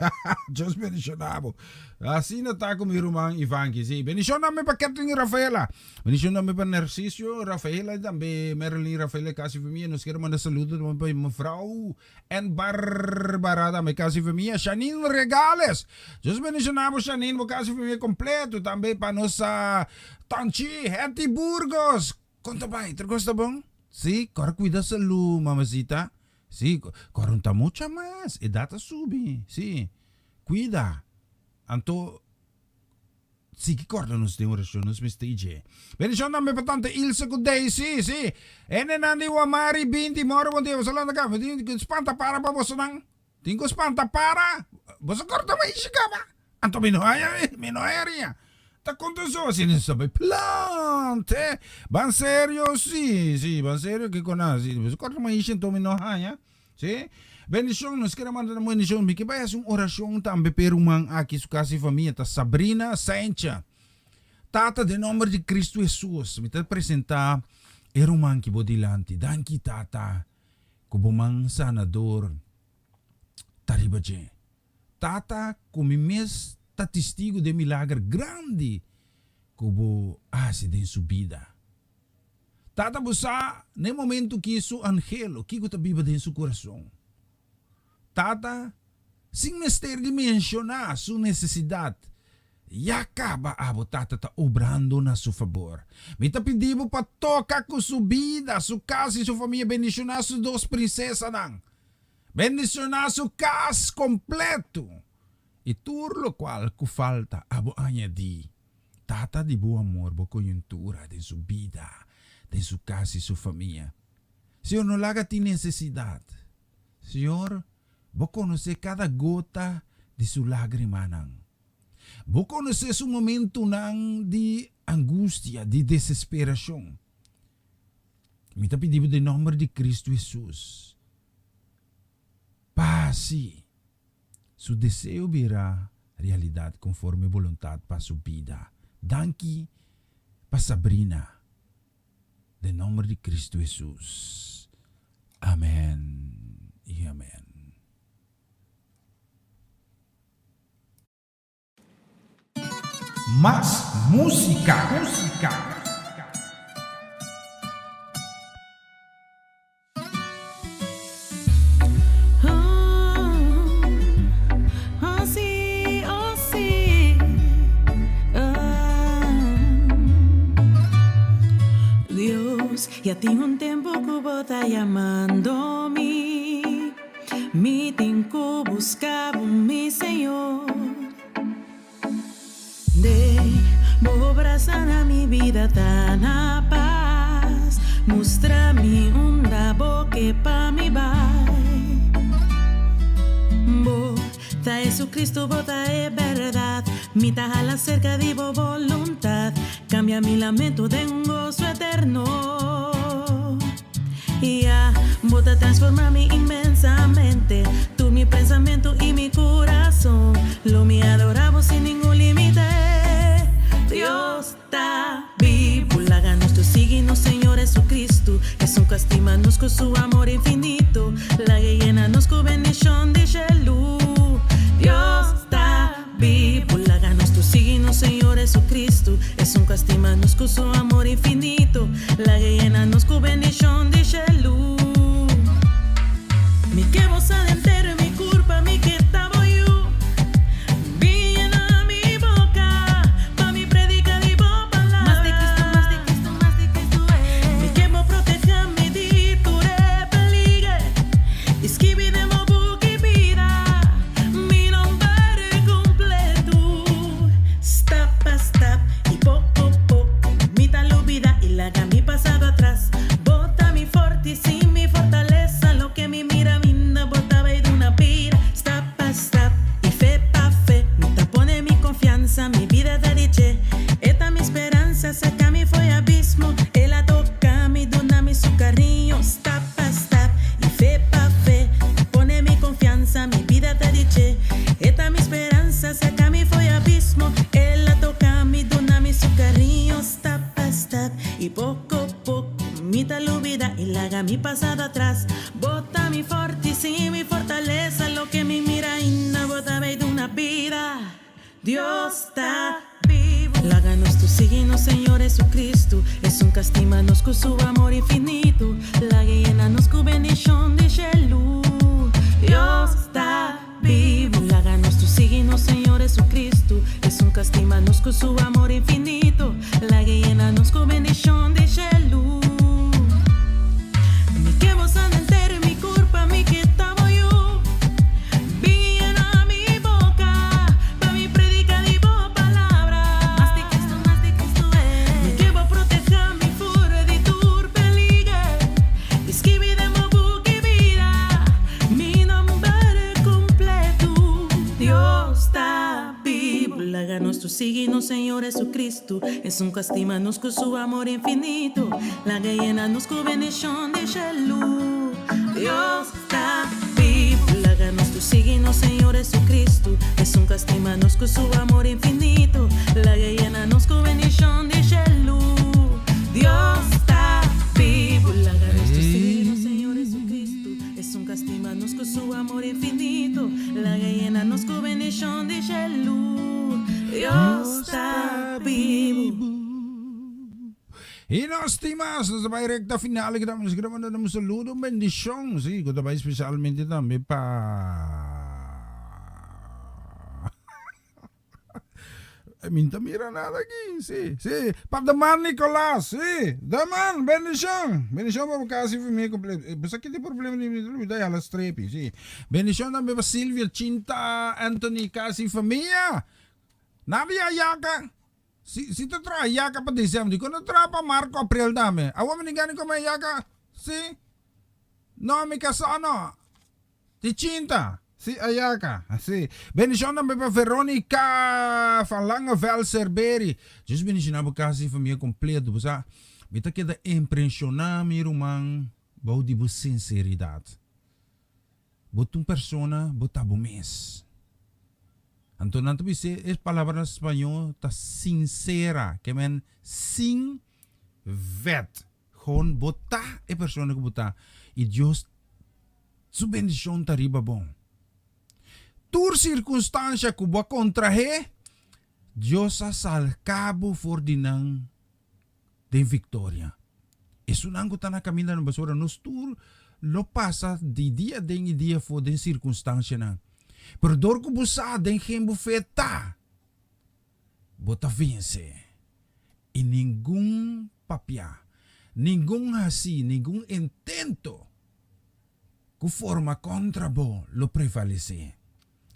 Just bendicionado. Assim na tá com irmão Ivan que sim. Bendicioname para Catherine Rafaela. Bendicioname para Narciso Rafaela também. Marilyn Rafaela kasi família. Nos quero mandar saludo para mevrouw en Barbara me kasi família. Janine Regales. Just bendicionamos Janine mo kasi família completo também para nossa Tanchi Hetty Burgos. Conta bem, gosta bom? Sí, cora cuida salud, mamacita. Sí, corunta mucha más. Edata sube. Sí. Cuida. Anto si ricordanos de oraciones mi stage. Benedizione a me per tante Ilse Kudei, sì. E ne nandi wa mari binti moro bon Dio salanda ka. Tingo spanta para pa bosanang. Tingo spanta para. Bosa corta mai shikaba. Anto minoeria. Ta conto so si ne sabe plante. Ban serio, sì, ban serio che conasi. Bosa corta mai shinto minohaya. Sì. Bendição, nós queremos mandar uma bendição, porque vai ser uma oração também para uma aqui sua casa e família, tá Sabrina Saincha. Tata, de nome de Cristo Jesus, me te apresentar irmã que bodilante, danki tata, como mang sanador, taribaje. Tata, como mes, tá testigo de milagre grande, como de sua vida. Tata, busa, no momento que isso angelo, que está viva dentro seu coração. Tata, sem mister de mencionar sua necessidade, e acaba a tata tá obrando na seu favor. Me tá pedindo para tocar com sua vida, sua casa e sua família, bendicionar suas duas princesas, não. Bendicionar sua casa completo. E tudo o qual que falta, abo añadir. Tata de bom amor, boa conjuntura de sua vida, de sua casa e sua família. Senhor, não laga ti necessidade. Senhor, vou conhecer cada gota de sua lágrima, não. Vou conhecer seu momento não de angústia, de desesperação. Me tá pedindo em nome de Cristo Jesus. Passe. Seu desejo virá realidade conforme a vontade para sua vida. Danke para Sabrina. Em nome de Cristo Jesus. Amém e amém. Más música. Dios, ya tengo un tiempo que vos está llamando-me. Mi tiempo buscaba mi Señor. De abrazar a mi vida tan a paz. Muestra-me boque pa mi bai. Ta Jesucristo, bota es verdad. Mi tajala cerca de voluntad. Cambia mi lamento de un gozo eterno. Y ya, bota transforma-me inmensamente. Tú mi pensamiento y mi corazón. Lo me adoramos sin ningún límite. Dios está vivo, láganos tu signos, Señor Jesucristo. Jesús castimanos con su amor infinito. La llenanos con bendición de luz. Dios está vivo, láganos tu signos, Señor Jesucristo. Jesús castimanos con su amor infinito. La llenanos con bendición de luz. Mi que vos adentero mi culpa, mi que estaba yo. Esquive de mobu que vida, mi nombre pasado atrás. Bota mi fortísima mi fortaleza, lo que me mira y no bota de una vida. Dios está vivo. Láganos tu signo, Señor Jesucristo. Es un castimanos con su amor infinito. La llenanos con bendición de luz. Dios está vivo. Láganos tu signo, Señor Jesucristo. Es un castimanos con su amor infinito. La llenanos con bendición de luz. Mi que vos anda entero mi culpa, mi que estaba yo. Llena mi boca, pa' mi predica digo palabra. Más de Cristo es. Mi que vos proteja mi fura de tu peliga. Esquive de mi boca y vida. Mi nombre completo. Dios está vivo. Láganos tu signo, Señor Jesucristo. Es un castimanos con su amor infinito. La que llenanos con bendición de luz. Dios está vivo. Láganos tu signo, Señor Jesucristo. Es un castimanos con su amor infinito. La que llenanos con bendición de luz. Dios está vivo. Láganos tu signo, Señor Jesucristo. Es un castimanos con su amor infinito. La que llenanos con bendición de luz. Dios está vivo. Y nos estimas, nos vai recta final, que estamos grabando un saludo, bendición, sí, que vai especialmente también Minta mira nada aquí, sí, sí, para Daman Nicolás, sí, Daman, bendición para casi família completa, pues aquí tem problema de dai alas trepi, sí, bendición também para Silvia, Cinta, Anthony, casi família, Nadia Yaka. Si tu tra yaka pa December, di ko na tra pa Marco April dami. Awa manigani ko may yaka. Si? No, mi kasano. Ti Cinta. Si ayaka. Si. Bendición na pa Veronica Falanga Velserberi. Just bendición na kasi família completo. Basta, bita kita impressiona mi rumang bau di bu sinceridad. Butong persona, buta bumes. Então, não dice es palavra em espanhol ta sincera, que men sin vet, gewoon botar é persona que botar e Deus su bendição ta riba bom. Tur circunstância que boa contrahe, Deus sal cabo for dinang de victoria. Isso não está na caminho na basura, nos tur lo passa de dia em dia for de circunstância não. Pero dor ko busa den geen bufeta. Bota vence. E nenhum papia, nenhum hasi, nenhum intento que forma contra bo lo prevalece.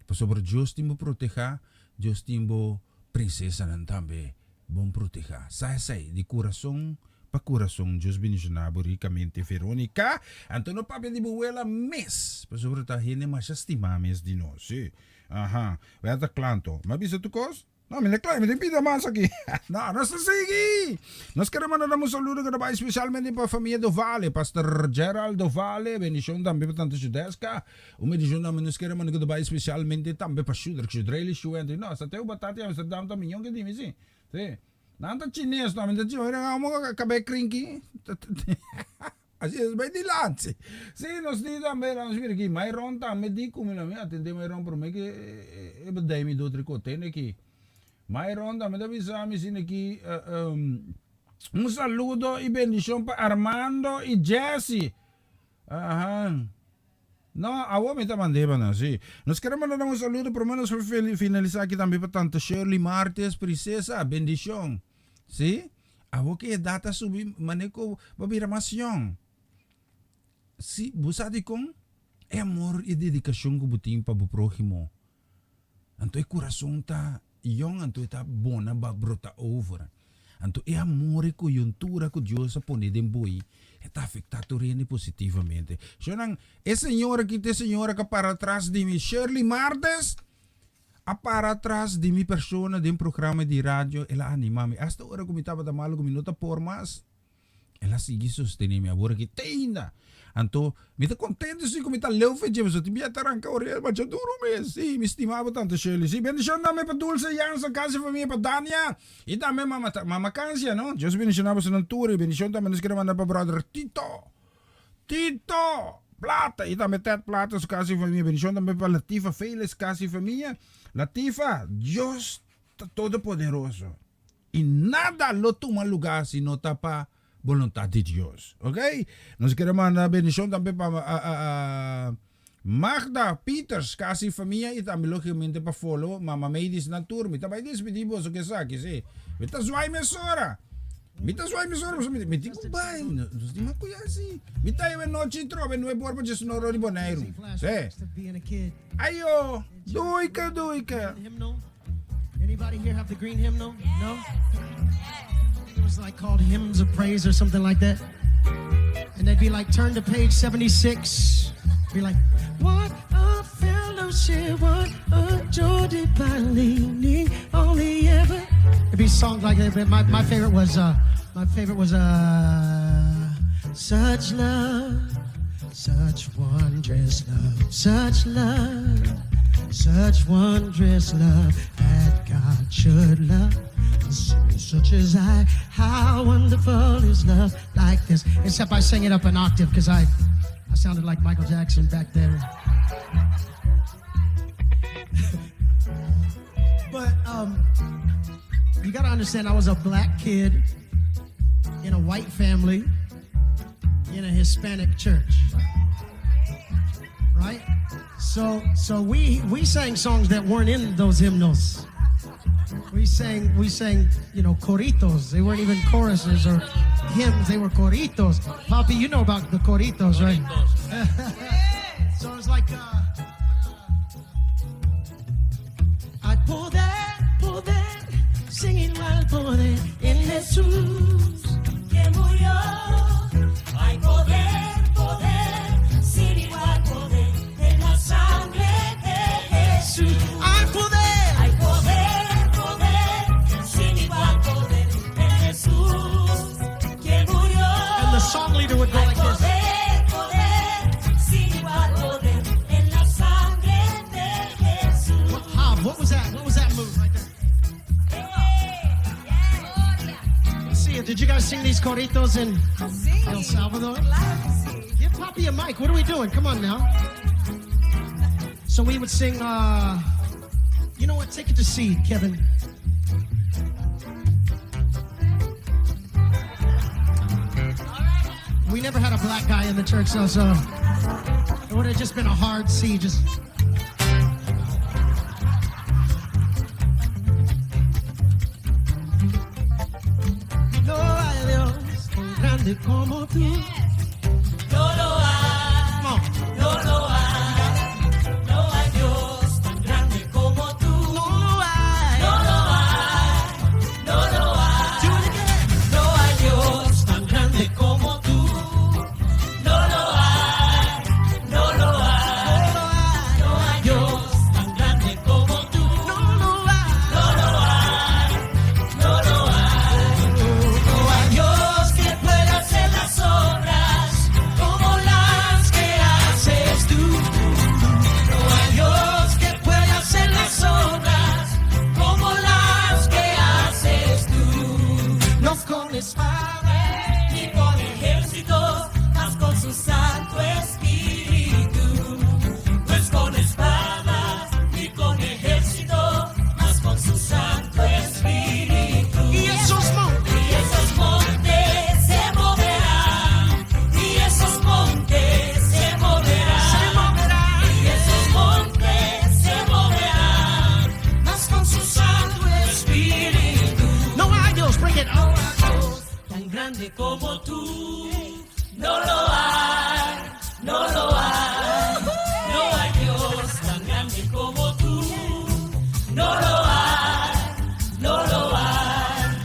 Por sobre Deus timbo proteja, Deus timbo princesa nan tambe bom proteja. Sai de coração pa coração, Deus bendicionado ricamente Veronica. Antono papi di buwela mes. Por sobre ta hene mas estima mes di no. Sí. Aha. Veta clanto. Mabisa tu cos? No, me declaro, me pida más aqui. No, nós sigue. Nós queremos mandar um saludo que vai especialmente para a família do Vale, Pastor Gerald do Vale, bendição também para tanto Judesca. Uma bendição também nós queremos mandar que vai especialmente também para Shudra, que Shudreli, Shuente. Nossa, até o Batata e Amsterdam também, que dime, sim. Sim. Nanta chinês namin da chiyo, nga mo kabay kringki. Así vai di lanzi. Sì, nos dito a me la spira che mayroon ta me di come la mia atende mayroon per me che e bedai mi do tricotene che mayroon ta me da bisami sine che un saludo e bendición para Armando y Jesse. Ajá. No, awo me mandeba na, sí. Nos queremos mandar un saludo por menos para finalizar aquí también para tanto Shirley Martes, princesa, bendición. Sí? Awo que data subi maneco babiramación. Sí, busati kong amor e dedicação que butim para o próximo. Anto e coração ta yung anto ta bona ba brota over. Anto e amor e conjuntura que Deus pone den boi. Está afetado rin positivamente. So nang e senhora que te senhora que para trás de mim Shirley Martes a para trás de mi persona de programa de rádio ela anima-me. Hasta hora que me estava da malo minuto por mas ela sigue sostenendo-me agora que tenda. Anto, me está contente se como está leu feje, mas eu tinha taranca orelha, mas já duro mês. Sim, me estimava tanto Shirley. Sim, bendição também para Dulce Jansa, casa família para Dania. E também mama Cânsia, não? Deus bendicionava se não turi. Bendição também nos quer mandar para brother Tito. Tito, plata. Y también te plata su casi familia. Bendición también para Latifa Félix, casi familia. Latifa, Dios todopoderoso. Y nada lo toma lugar si no tapa voluntad de Dios. ¿Ok? Nos queremos mandar bendición también para Magda Peters, casi familia. Y también lógicamente para follow Mama Maydis Natur. Mita ba despedimos o que saque, sí. Mita suay mesora. Mita suay mesora. Mita kubay. Nos di makuya si. Mita yung noche trove. Nueve por pa just noro ni Bonairo. Sí. Ayo. Duy ka. Anybody here have the green hymnal? No? It was like called Hymns of Praise or something like that. And they'd be like, turn to page 76. Be like, what a fellowship, what a joy divine leaning, only ever. It'd be songs like that. But my favorite was such love, such wondrous love, such love, such wondrous love that God should love. Such as I, how wonderful is love like this. Except I sang it up an octave because I sounded like Michael Jackson back there. But you gotta understand, I was a black kid in a white family in a Hispanic church, right? So we sang songs that weren't in those hymnals. We sang, corritos. They weren't even choruses or hymns. They were corritos. Papi, you know about the corritos, right? So it's like, hay poder, singing al poder en Jesús que murió. Hay poder, sin igual poder en la sangre de Jesús. Hay poder. Song leader would go like this. What was that? What was that move right there? Let's see it. Did you guys sing these corritos in El Salvador? Give Poppy a mic. What are we doing? Come on now. So we would sing, you know what? Take it to C, Kevin. We never had a black guy in the church, so it would have just been a hard C. Just no hay Dios tan grande como tú. No lo hay. No lo hay. No hay Dios tan grande como tú. No lo hay. No lo hay. No lo hay. Do it again. No hay Dios tan grande como tú. Como tú, no lo hay, no lo hay, no hay Dios tan grande como tú, no lo hay, no lo hay,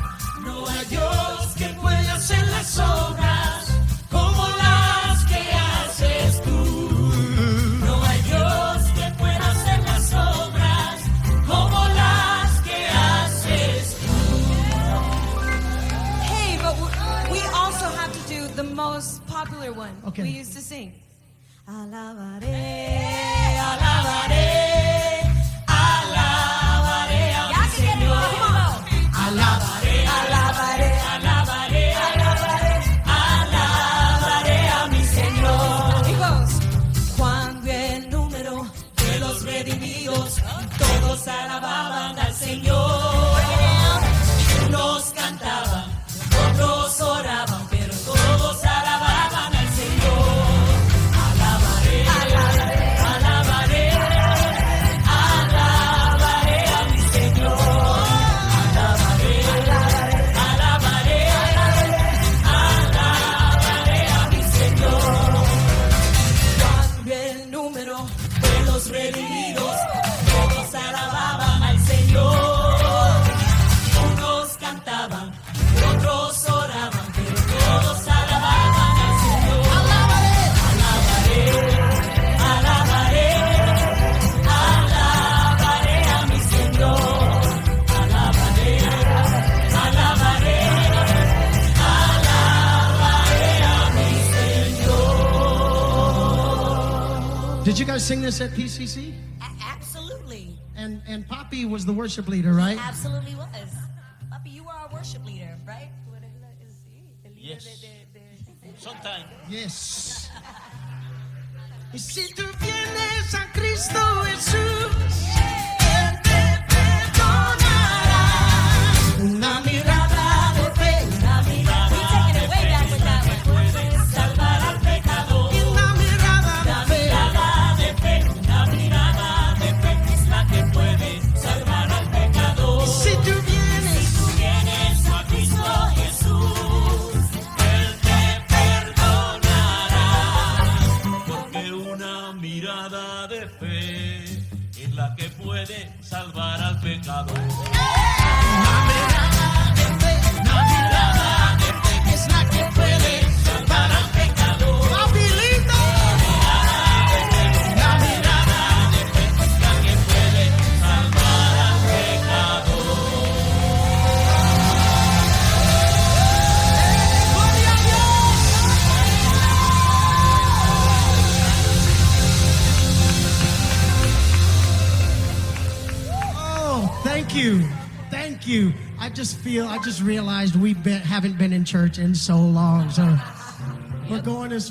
no hay Dios que pueda hacer las obras como las que haces tú, no hay Dios que pueda hacer las obras como las que haces tú. Hey, but we also have to do the most popular one. Okay. We used to sing. Alabaré, alabaré, alabaré a mi Señor. Alabaré, alabaré, alabaré, alabaré, alabaré a mi Señor. los redimidos, todos alababan al Señor. Unos cantaban, otros oraban, pero todos alababan al Señor. Alabaré, alabaré, alabaré, alabaré a mi Señor. Alabaré, alabaré, alabaré a mi Señor. Cambia el número de los redimidos, todos alababan al Señor. Unos cantaban, otros oraban, pero todos alababan al Señor. Alabaré, alabaré, alabaré a mi Señor. Alabaré, alabaré, alabaré a mi Señor. Did you guys sing this at PCC? Absolutely. And Poppy was the worship leader, right? Absolutely was. Papi, you were our worship leader, right? Yes. Sometimes. Yes. Y si tú vienes a Cristo Jesús, Él te perdonará. Una mirada de fe, una mirada We taking it way back with that one. puede salvar al pecador. y una mirada Una de fe. mirada de fe, una mirada de fe es la que puede salvar al pecador. Si tú vienes, Tú vienes a Cristo Jesús, Él te perdonará. Porque una mirada de fe es la que puede salvar al pecador. una mirada de fe es la que puede salvar al pecador. Papi lindo. La mirada de fe es la que puede salvar al pecador. Oh, thank you. Thank you. I just realized haven't been in church in so long. So we're going as